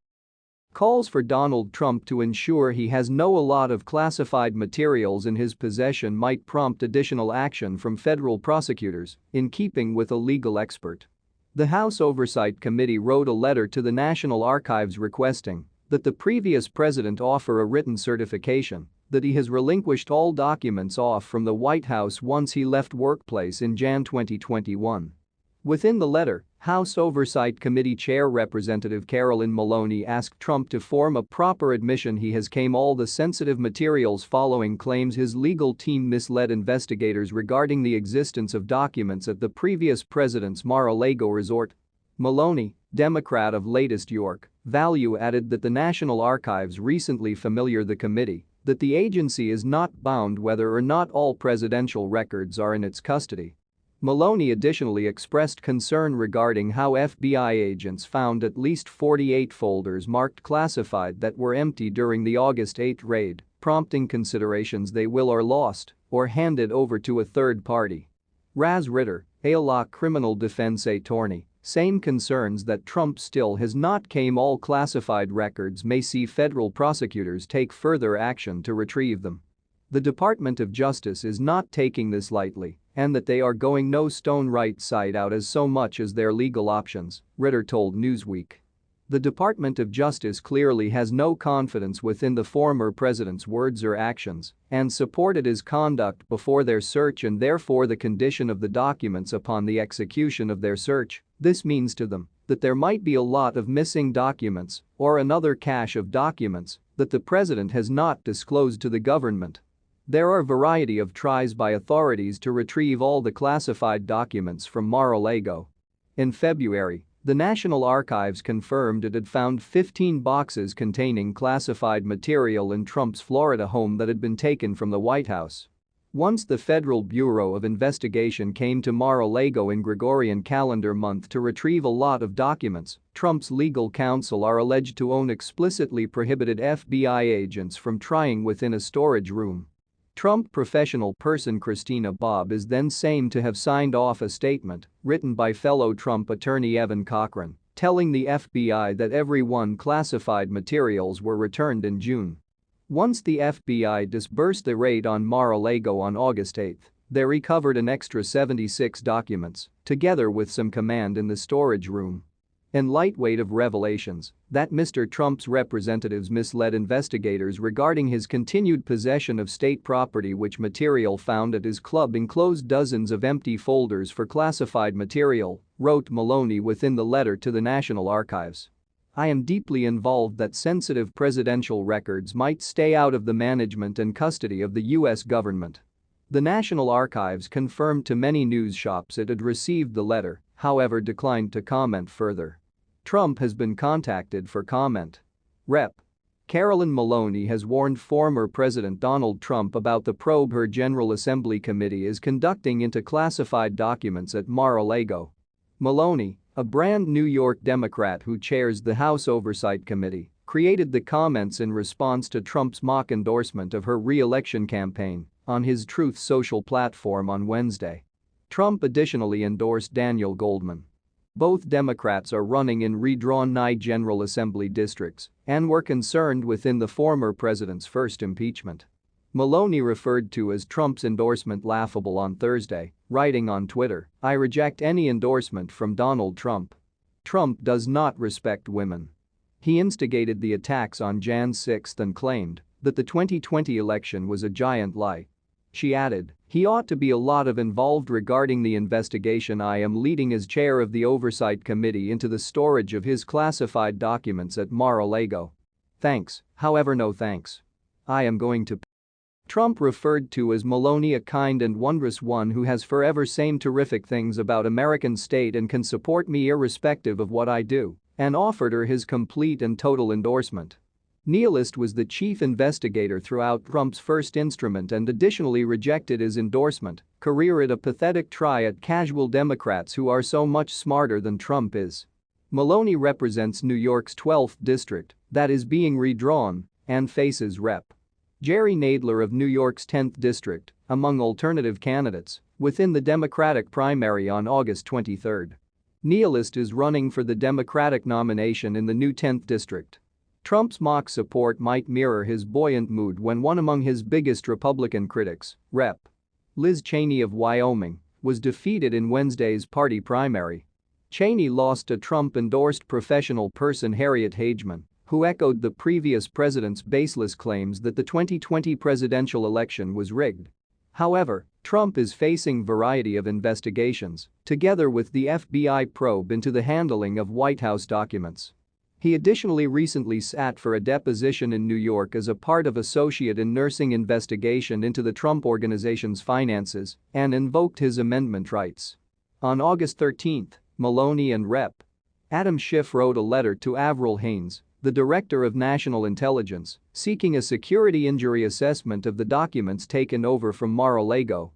Calls for Donald Trump to ensure he has no lot of classified materials in his possession might prompt additional action from federal prosecutors, in keeping with a legal expert. The House Oversight Committee wrote a letter to the National Archives requesting that the previous president offer a written certification that he has relinquished all documents off from the White House once he left workplace in Jan 2021. Within the letter, House Oversight Committee Chair Representative Carolyn Maloney asked Trump to form a proper admission he has kept all the sensitive materials following claims his legal team misled investigators regarding the existence of documents at the previous president's Mar-a-Lago resort. Maloney, Democrat of latest York, Value added that the National Archives recently familiarized the committee that the agency is not bound whether or not all presidential records are in its custody. Maloney additionally expressed concern regarding how FBI agents found at least 48 folders marked classified that were empty during the August 8 raid, prompting considerations they will or lost or handed over to a third party. Raz Ritter, a law criminal defense attorney, same concerns that Trump still has not kept all classified records may see federal prosecutors take further action to retrieve them. The Department of Justice is not taking this lightly and that they are going no stone right side out as so much as their legal options, Ritter told Newsweek. The Department of Justice clearly has no confidence within the former president's words or actions and supported his conduct before their search and therefore the condition of the documents upon the execution of their search. This means to them that there might be a lot of missing documents or another cache of documents that the president has not disclosed to the government. There are a variety of tries by authorities to retrieve all the classified documents from Mar-a-Lago. In February, the National Archives confirmed it had found 15 boxes containing classified material in Trump's Florida home that had been taken from the White House. Once the Federal Bureau of Investigation came to Mar-a-Lago in Gregorian calendar month to retrieve a lot of documents, Trump's legal counsel are alleged to own explicitly prohibited FBI agents from trying within a storage room. Trump professional person Christina Bobb is then seen to have signed off a statement written by fellow Trump attorney Evan Cochran, telling the FBI that every one classified materials were returned in June. Once the FBI disbursed the raid on Mar-a-Lago on August 8, they recovered an extra 76 documents, together with some command in the storage room. In light weight of revelations that Mr. Trump's representatives misled investigators regarding his continued possession of state property, which material found at his club enclosed dozens of empty folders for classified material, wrote Maloney within the letter to the National Archives. I am deeply involved that sensitive presidential records might stay out of the management and custody of the U.S. government. The National Archives confirmed to many news shops it had received the letter, however declined to comment further. Trump has been contacted for comment. Rep. Carolyn Maloney has warned former President Donald Trump about the probe her General Assembly committee is conducting into classified documents at Mar-a-Lago. Maloney, a brand New York Democrat who chairs the House Oversight Committee, created the comments in response to Trump's mock endorsement of her re-election campaign on his Truth Social platform on Wednesday. Trump additionally endorsed Daniel Goldman. Both Democrats are running in redrawn General Assembly districts and were concerned within the former president's first impeachment. Maloney referred to as Trump's endorsement laughable on Thursday, writing on Twitter, "I reject any endorsement from Donald Trump. Trump does not respect women." He instigated the attacks on Jan 6 and claimed that the 2020 election was a giant lie. She added, "He ought to be a lot of involved regarding the investigation I am leading as chair of the Oversight Committee into the storage of his classified documents at Mar-a-Lago. Thanks, however no thanks. I am going to." Trump referred to as Maloney a kind and wondrous one who has forever saying terrific things about American state and can support me irrespective of what I do, and offered her his complete and total endorsement. Lawless was the chief investigator throughout Trump's first instrument and additionally rejected his endorsement, career at a pathetic try at casual Democrats who are so much smarter than Trump is. Maloney represents New York's 12th district that is being redrawn and faces Rep. Jerry Nadler of New York's 10th district, among alternative candidates, within the Democratic primary on August 23. Lawless is running for the Democratic nomination in the new 10th district. Trump's mock support might mirror his buoyant mood when one among his biggest Republican critics, Rep. Liz Cheney of Wyoming, was defeated in Wednesday's party primary. Cheney lost to Trump-endorsed professional person Harriet Hageman, who echoed the previous president's baseless claims that the 2020 presidential election was rigged. However, Trump is facing a variety of investigations, together with the FBI probe into the handling of White House documents. He additionally recently sat for a deposition in New York as a part of associate in nursing investigation into the Trump Organization's finances and invoked his amendment rights. On August 13, Maloney and Rep. Adam Schiff wrote a letter to Avril Haines, the director of national intelligence, seeking a security injury assessment of the documents taken over from Mar-a-Lago.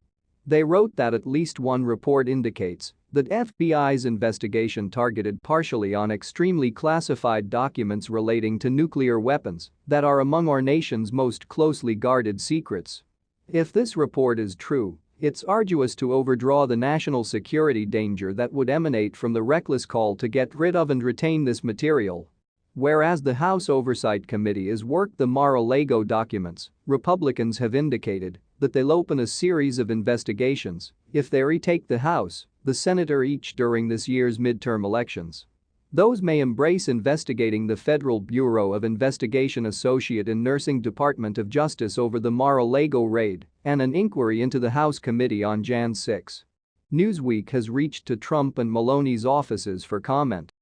They wrote that at least one report indicates that FBI's investigation targeted partially on extremely classified documents relating to nuclear weapons that are among our nation's most closely guarded secrets. If this report is true, it's arduous to overdraw the national security danger that would emanate from the reckless call to get rid of and retain this material. Whereas the House Oversight Committee has worked the Mar-a-Lago documents, Republicans have indicated that they'll open a series of investigations if they retake the House, the Senate or each during this year's midterm elections. Those may embrace investigating the Federal Bureau of Investigation Associate in Nursing Department of Justice over the Mar-a-Lago raid and an inquiry into the House committee on Jan 6. Newsweek has reached to Trump and Maloney's offices for comment.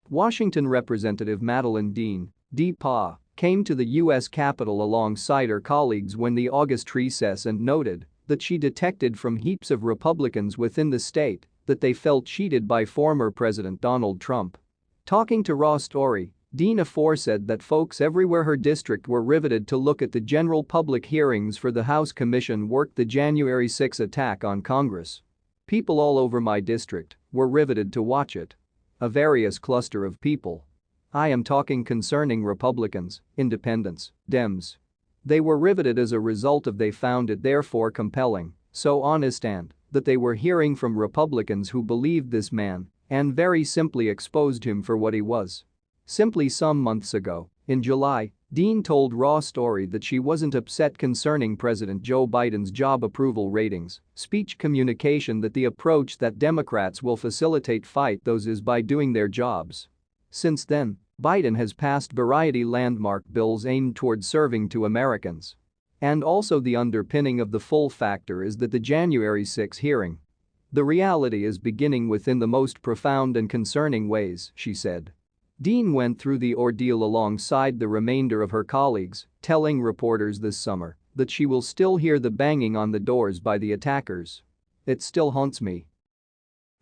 Washington Representative Madeleine Dean, DPA, came to the U.S. Capitol alongside her colleagues when the August recess and noted that she detected from heaps of Republicans within the state that they felt cheated by former President Donald Trump. Talking to Raw Story, Dean said that folks everywhere her district were riveted to look at the general public hearings for the House Commission worked the January 6 attack on Congress. People all over my district were riveted to watch it. A various cluster of people. I am talking concerning Republicans, Independents, Dems. They were riveted as a result of they found it therefore compelling, so honest and that they were hearing from Republicans who believed this man and very simply exposed him for what he was. Simply some months ago, in July, Dean told Raw Story that she wasn't upset concerning President Joe Biden's job approval ratings, speech communication that the approach that Democrats will facilitate fight those is by doing their jobs. Since then, Biden has passed variety landmark bills aimed toward serving to Americans. And also the underpinning of the full factor is that the January 6 hearing. The reality is beginning within the most profound and concerning ways, she said. Dean went through the ordeal alongside the remainder of her colleagues, telling reporters this summer that she will still hear the banging on the doors by the attackers. It still haunts me.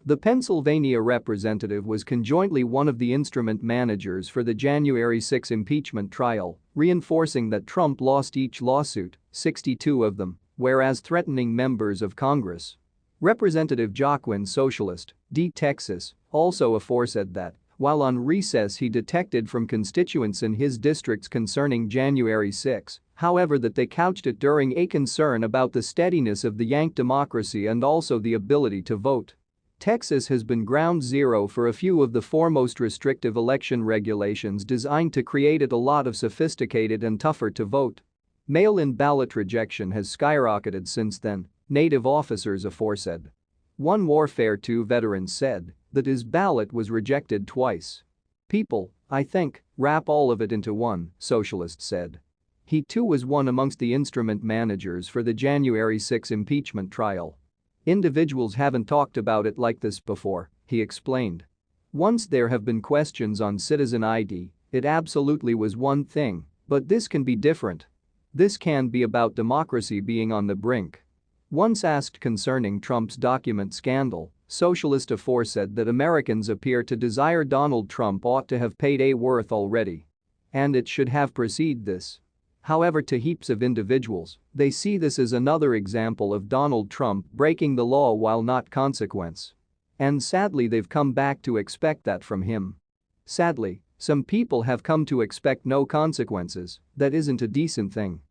The Pennsylvania representative was conjointly one of the instrument managers for the January 6 impeachment trial, reinforcing that Trump lost each lawsuit, 62 of them, whereas threatening members of Congress. Representative Joaquin, Socialist, D. Texas, also aforesaid that, while on recess he detected from constituents in his districts concerning January 6, however that they couched it during a concern about the steadiness of the Yank democracy and also the ability to vote. Texas has been ground zero for a few of the foremost restrictive election regulations designed to create it a lot of sophisticated and tougher to vote. Mail-in ballot rejection has skyrocketed since then, native officers aforesaid. One Warfare II veteran said that his ballot was rejected twice. People, I think, wrap all of it into one, Socialist said. He too was one amongst the instrument managers for the January 6 impeachment trial. Individuals haven't talked about it like this before, he explained. Once there have been questions on citizen ID, it absolutely was one thing, but this can be different. This can be about democracy being on the brink. Once asked concerning Trump's document scandal, Socialist aforesaid that Americans appear to desire Donald Trump ought to have paid a worth already. And it should have preceded this. However, to heaps of individuals, they see this as another example of Donald Trump breaking the law while not consequence. And sadly they've come back to expect that from him. Sadly, some people have come to expect no consequences, that isn't a decent thing.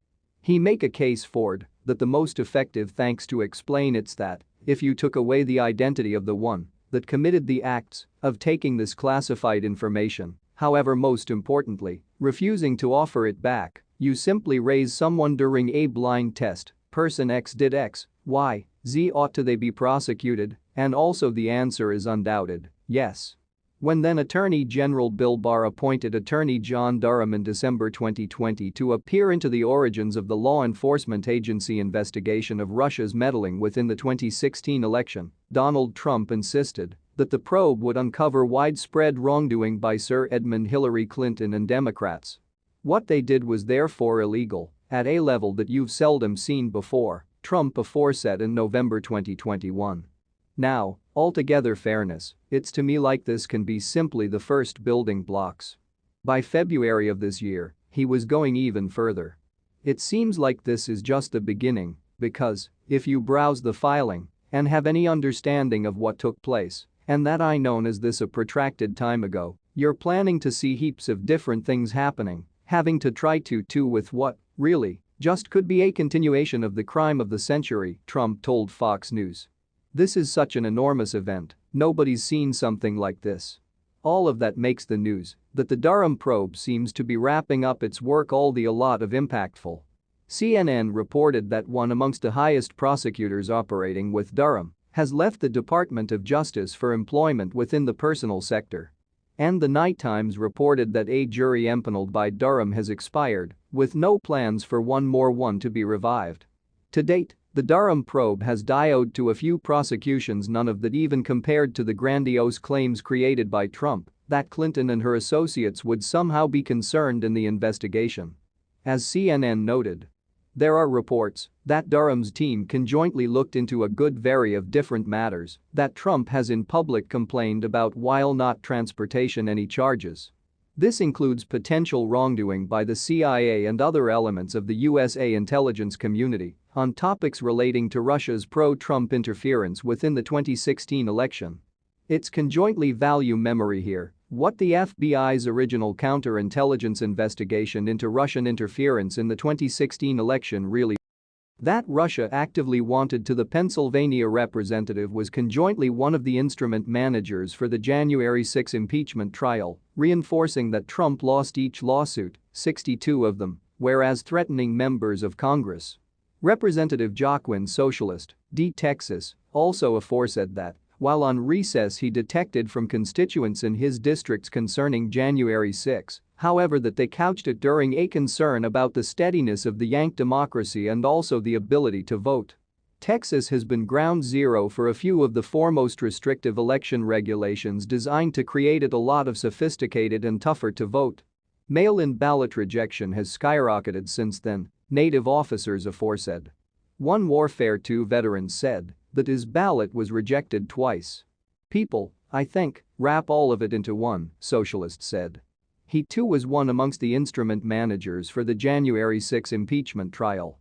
He make a case forward that the most effective thanks to explain it's that if you took away the identity of the one that committed the acts of taking this classified information, however most importantly, refusing to offer it back, you simply raise someone during a blind test, person X did X, Y, Z ought to they be prosecuted, and also the answer is undoubted, yes. When then Attorney General Bill Barr appointed Attorney John Durham in December 2020 to peer into the origins of the law enforcement agency investigation of Russia's meddling within the 2016 election, Donald Trump insisted that the probe would uncover widespread wrongdoing by Sir Edmund Hillary Clinton and Democrats. What they did was therefore illegal, at a level that you've seldom seen before, Trump aforesaid in November 2021. Now, altogether fairness, it's to me like this can be simply the first building blocks. By February of this year, he was going even further. It seems like this is just the beginning, because, if you browse the filing and have any understanding of what took place, and that I known as this a protracted time ago, you're planning to see heaps of different things happening, having to try to with what, really, just could be a continuation of the crime of the century, Trump told Fox News. This is such an enormous event, nobody's seen something like this. All of that makes the news that the Durham probe seems to be wrapping up its work all the a lot of impactful. CNN reported that one amongst the highest prosecutors operating with Durham has left the Department of Justice for employment within the personal sector. And the Night Times reported that a jury empaneled by Durham has expired, with no plans for one more to be revived. To date, the Durham probe has diode to a few prosecutions, none of that even compared to the grandiose claims created by Trump that Clinton and her associates would somehow be concerned in the investigation. As CNN noted, there are reports that Durham's team conjointly looked into a good vary of different matters that Trump has in public complained about while not transportation any charges. This includes potential wrongdoing by the CIA and other elements of the USA intelligence community on topics relating to Russia's pro-Trump interference within the 2016 election. It's conjointly value memory here What the FBI's original counterintelligence investigation into Russian interference in the 2016 election really that Russia actively wanted to the Pennsylvania representative was conjointly one of the instrument managers for the January 6 impeachment trial, reinforcing that Trump lost each lawsuit, 62 of them, whereas threatening members of Congress. Representative Joaquin, Socialist, D. Texas, also aforesaid that, while on recess he detected from constituents in his districts concerning January 6, however that they couched it during a concern about the steadiness of the Yank democracy and also the ability to vote. Texas has been ground zero for a few of the foremost restrictive election regulations designed to create it a lot of sophisticated and tougher to vote. Mail-in ballot rejection has skyrocketed since then, native officers aforesaid. One Warfare II veteran said that his ballot was rejected twice. People, I think, wrap all of it into one, Socialist said. He too was one amongst the instrument managers for the January 6 impeachment trial.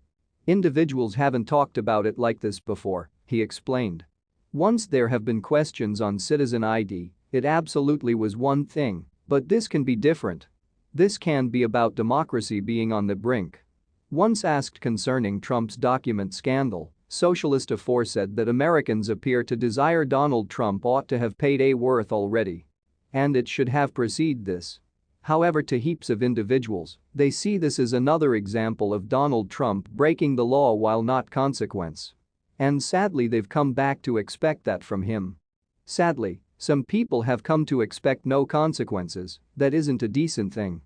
Individuals haven't talked about it like this before, he explained. Once there have been questions on citizen ID, it absolutely was one thing, but this can be different. This can be about democracy being on the brink. Once asked concerning Trump's document scandal, Socialist aforesaid that Americans appear to desire Donald Trump ought to have paid a worth already. And it should have preceded this. However, to heaps of individuals, they see this as another example of Donald Trump breaking the law while not consequence. And sadly they've come back to expect that from him. Sadly, some people have come to expect no consequences, that isn't a decent thing.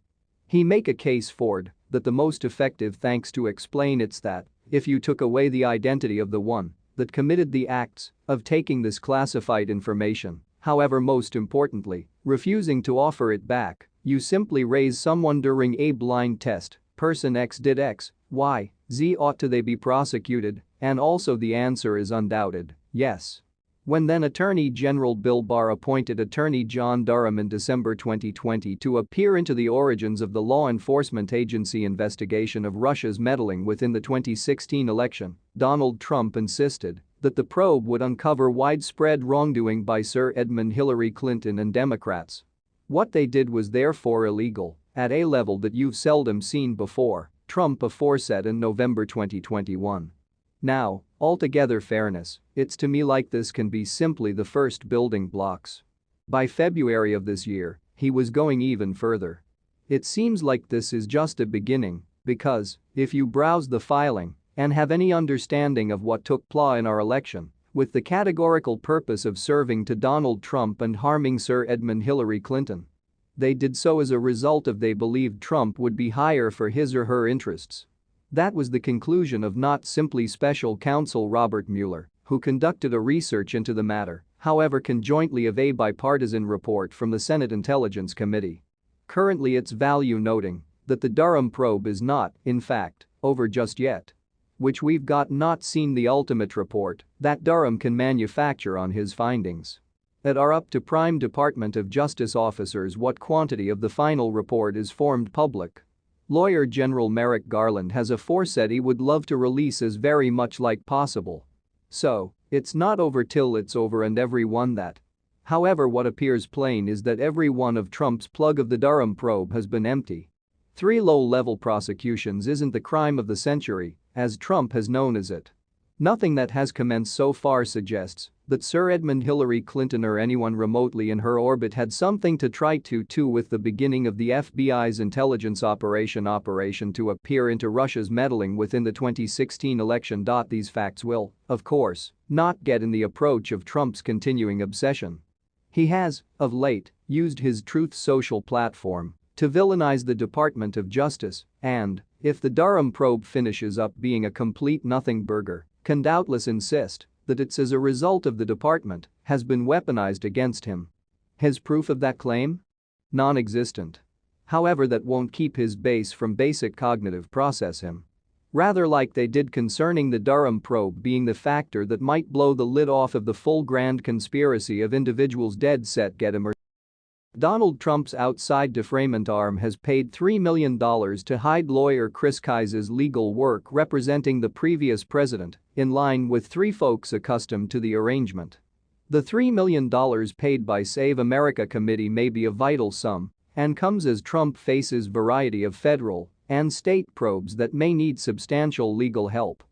He make a case forward that the most effective thanks to explain it's that, if you took away the identity of the one that committed the acts of taking this classified information, however most importantly, refusing to offer it back, you simply raise someone during a blind test, person X did X, Y, Z ought to they be prosecuted, and also the answer is undoubted, yes. When then Attorney General Bill Barr appointed Attorney John Durham in December 2020 to peer into the origins of the law enforcement agency investigation of Russia's meddling within the 2016 election, Donald Trump insisted that the probe would uncover widespread wrongdoing by Sir Edmund Hillary Clinton and Democrats. What they did was therefore illegal, at a level that you've seldom seen before, Trump aforesaid in November 2021. Now, altogether fairness, it's to me like this can be simply the first building blocks. By February of this year, he was going even further. It seems like this is just a beginning, because, if you browse the filing and have any understanding of what took place in our election, with the categorical purpose of serving to Donald Trump and harming Sir Edmund Hillary Clinton. They did so as a result of they believed Trump would be higher for his or her interests. That was the conclusion of not simply special counsel Robert Mueller, who conducted a research into the matter, however conjointly of a bipartisan report from the Senate Intelligence Committee. Currently it's value noting that the Durham probe is not, in fact, over just yet. Which we've got not seen the ultimate report that Durham can manufacture on his findings. It are up to prime Department of Justice officers what quantity of the final report is formed public. Lawyer General Merrick Garland has aforesaid he would love to release as very much like possible. So, it's not over till it's over and everyone that. However, what appears plain is that every one of Trump's plug of the Durham probe has been empty. 3 low-level prosecutions isn't the crime of the century, as Trump has known as it. Nothing that has commenced so far suggests that Sir Edmund Hillary Clinton or anyone remotely in her orbit had something to try to with the beginning of the FBI's intelligence operation to peer into Russia's meddling within the 2016 election. These facts will, of course, not get in the approach of Trump's continuing obsession. He has, of late, used his Truth Social platform to villainize the Department of Justice and, if the Durham probe finishes up being a complete nothing burger, can doubtless insist that it's as a result of the department has been weaponized against him. His proof of that claim? Non-existent. However, that won't keep his base from basic cognitive process him. Rather like they did concerning the Durham probe being the factor that might blow the lid off of the full grand conspiracy of individuals dead set get him. Donald Trump's outside defamation arm has paid $3 million to hide lawyer Chris Kiss's legal work representing the previous president, in line with 3 folks accustomed to the arrangement. The $3 million paid by Save America committee may be a vital sum and comes as Trump faces variety of federal and state probes that may need substantial legal help.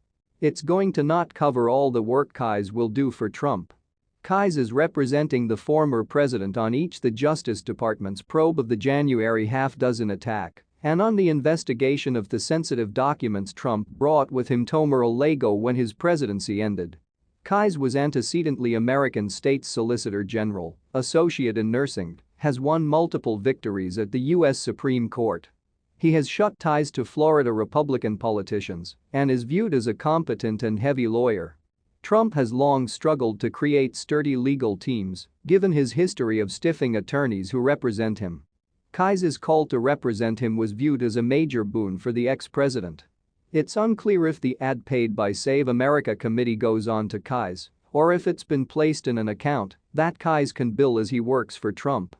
It's going to not cover all the work Kise will do for Trump. Kise is representing the former president on each the Justice Department's probe of the January half-dozen attack and on the investigation of the sensitive documents Trump brought with him to Mar-a-Lago when his presidency ended. Kise was antecedently American State's Solicitor General, associate in nursing, has won multiple victories at the U.S. Supreme Court. He has shut ties to Florida Republican politicians and is viewed as a competent and heavy lawyer. Trump has long struggled to create sturdy legal teams, given his history of stiffing attorneys who represent him. Kise's call to represent him was viewed as a major boon for the ex-president. It's unclear if the ad paid by Save America committee goes on to Kise or if it's been placed in an account that Kise can bill as he works for Trump.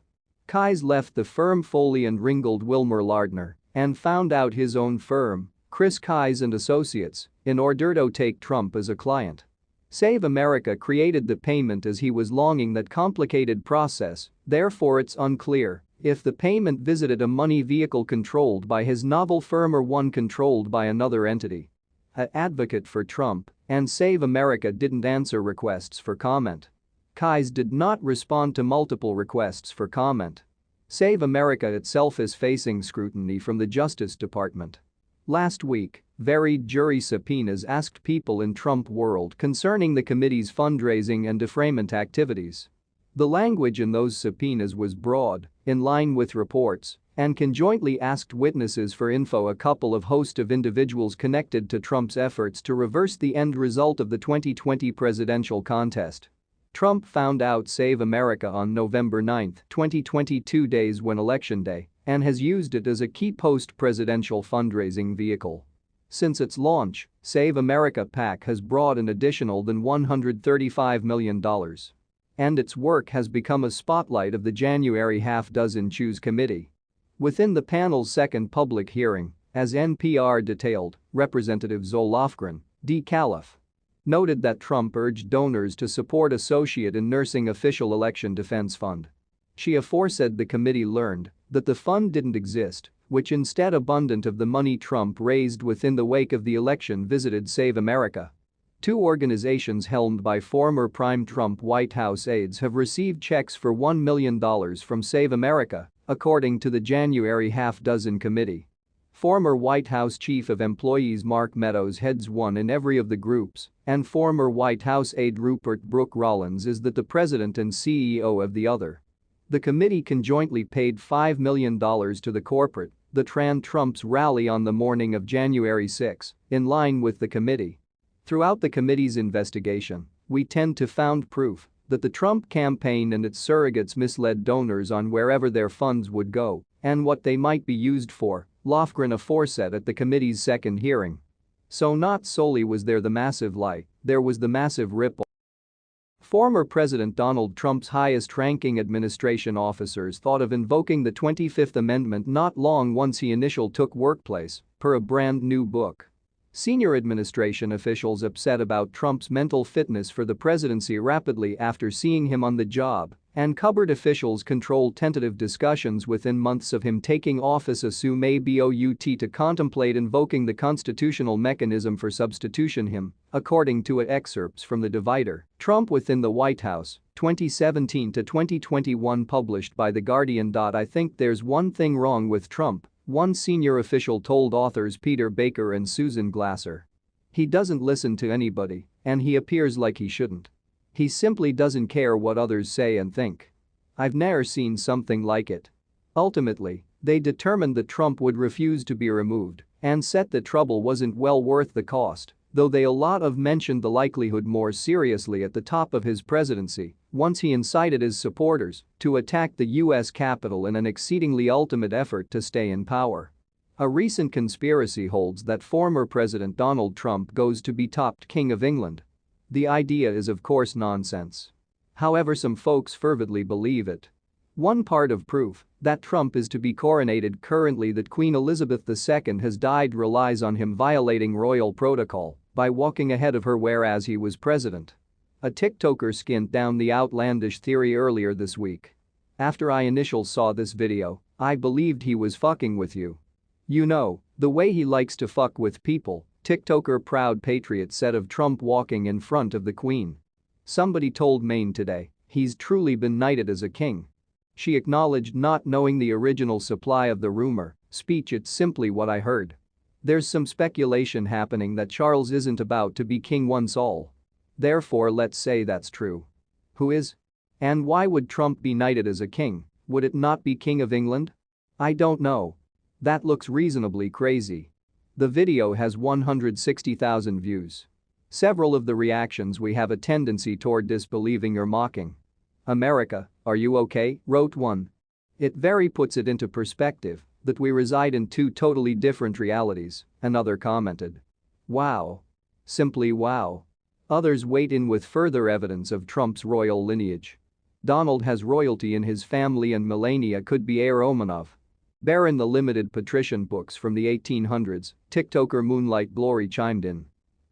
Kise left the firm Foley and Ringgold Wilmer Lardner and found out his own firm, Chris Kise and Associates, in order to take Trump as a client. Save America created the payment as he was longing that complicated process, therefore it's unclear if the payment visited a money vehicle controlled by his novel firm or one controlled by another entity. An advocate for Trump and Save America didn't answer requests for comment. Kise did not respond to multiple requests for comment. Save America itself is facing scrutiny from the Justice Department. Last week, varied jury subpoenas asked people in Trump world concerning the committee's fundraising and defrayment activities. The language in those subpoenas was broad, in line with reports, and conjointly asked witnesses for info. A couple of host of individuals connected to Trump's efforts to reverse the end result of the 2020 presidential contest. Trump found out Save America on November 9, 2022, days when Election Day, and has used it as a key post-presidential fundraising vehicle. Since its launch, Save America PAC has brought an additional than $135 million. And its work has become a spotlight of the January half-dozen Choose Committee. Within the panel's second public hearing, as NPR detailed, Representative Zoe Lofgren, D. Calif. noted that Trump urged donors to support Associate in Nursing Official Election Defense Fund. She aforesaid the committee learned that the fund didn't exist, which instead abundant of the money Trump raised within the wake of the election visited Save America. Two organizations helmed by former prime Trump White House aides have received checks for $1 million from Save America, according to the January half-dozen committee. Former White House Chief of Employees Mark Meadows heads one in every of the groups, and former White House aide Rupert Brooke Rollins is the president and CEO of the other. The committee conjointly paid $5 million to the corporate that ran Trump's rally on the morning of January 6, in line with the committee. Throughout the committee's investigation, we tend to found proof that the Trump campaign and its surrogates misled donors on wherever their funds would go and what they might be used for, Lofgren aforesaid at the committee's second hearing. So not solely was there the massive lie, there was the massive rip-off. Former President Donald Trump's highest-ranking administration officers thought of invoking the 25th Amendment not long once he initially took workplace, per a brand new book. Senior administration officials upset about Trump's mental fitness for the presidency rapidly after seeing him on the job, and cupboard officials controlled tentative discussions within months of him taking office assume about to contemplate invoking the constitutional mechanism for substitution him, according to excerpts from The Divider, Trump within the White House, 2017 to 2021 published by The Guardian. I think there's one thing wrong with Trump, one senior official told authors Peter Baker and Susan Glasser. He doesn't listen to anybody, and he appears like he shouldn't. He simply doesn't care what others say and think. I've never seen something like it. Ultimately, they determined that Trump would refuse to be removed and said the trouble wasn't well worth the cost, though they a lot of mentioned the likelihood more seriously at the top of his presidency, once he incited his supporters to attack the U.S. Capitol in an exceedingly ultimate effort to stay in power. A recent conspiracy holds that former President Donald Trump goes to be topped King of England. The idea is of course nonsense. However, some folks fervently believe it. One part of proof that Trump is to be coronated currently that Queen Elizabeth II has died relies on him violating royal protocol by walking ahead of her whereas he was president. A TikToker skinned down the outlandish theory earlier this week. After I initially saw this video, I believed he was fucking with you. You know, the way he likes to fuck with people, TikToker Proud Patriot said of Trump walking in front of the Queen. Somebody told Maine today, he's truly been knighted as a king. She acknowledged not knowing the original supply of the rumor, speech it's simply what I heard. There's some speculation happening that Charles isn't about to be king once all. Therefore let's say that's true. Who is? And why would Trump be knighted as a king? Would it not be King of England? I don't know. That looks reasonably crazy. The video has 160,000 views. Several of the reactions we have a tendency toward disbelieving or mocking. America, are you okay? Wrote one. It very puts it into perspective that we reside in two totally different realities, another commented. Wow. Simply wow. Others weighed in with further evidence of Trump's royal lineage. Donald has royalty in his family and Melania could be heir Romanov. Barr in the limited patrician books from the 1800s, TikToker Moonlight Glory chimed in.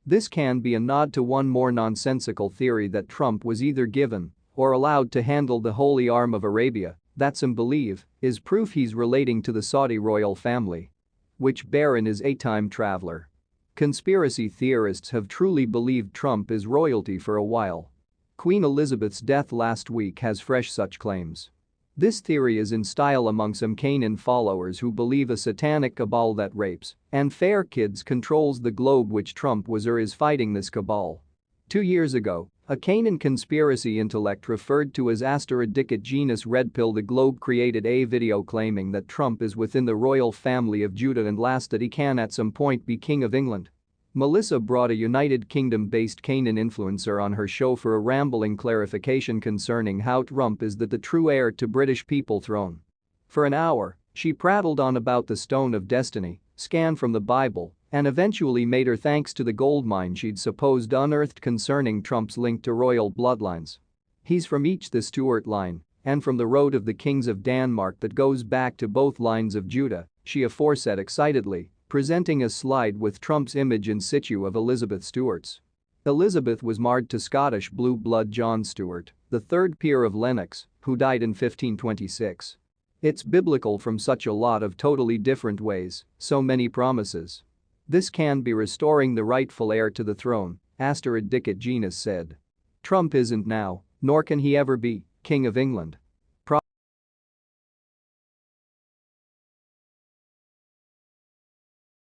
This can be a nod to one more nonsensical theory that Trump was either given or allowed to handle the holy arm of Arabia, that some believe is proof he's relating to the Saudi royal family. Which Barron is a time traveler. Conspiracy theorists have truly believed Trump is royalty for a while. Queen Elizabeth's death last week has fresh such claims. This theory is in style among some QAnon followers who believe a satanic cabal that rapes and fair kids controls the globe, which Trump was or is fighting this cabal. 2 years ago, a QAnon conspiracy intellect referred to as Asteridicate genus Red Pill the Globe created a video claiming that Trump is within the royal family of Judah and last that he can at some point be King of England. Melissa brought a United Kingdom-based QAnon influencer on her show for a rambling clarification concerning how Trump is the true heir to British people throne. For an hour, she prattled on about the Stone of Destiny, scanned from the Bible, and eventually made her thanks to the gold mine she'd supposed unearthed concerning Trump's link to royal bloodlines. He's from each the Stuart line and from the road of the kings of Denmark that goes back to both lines of Judah, she aforesaid excitedly, presenting a slide with Trump's image in situ of Elizabeth Stuart's. Elizabeth was married to Scottish blue blood John Stuart, the third peer of Lennox, who died in 1526. It's biblical from such a lot of totally different ways, so many promises. This can be restoring the rightful heir to the throne, Asteridicate genus said. Trump isn't now, nor can he ever be, King of England.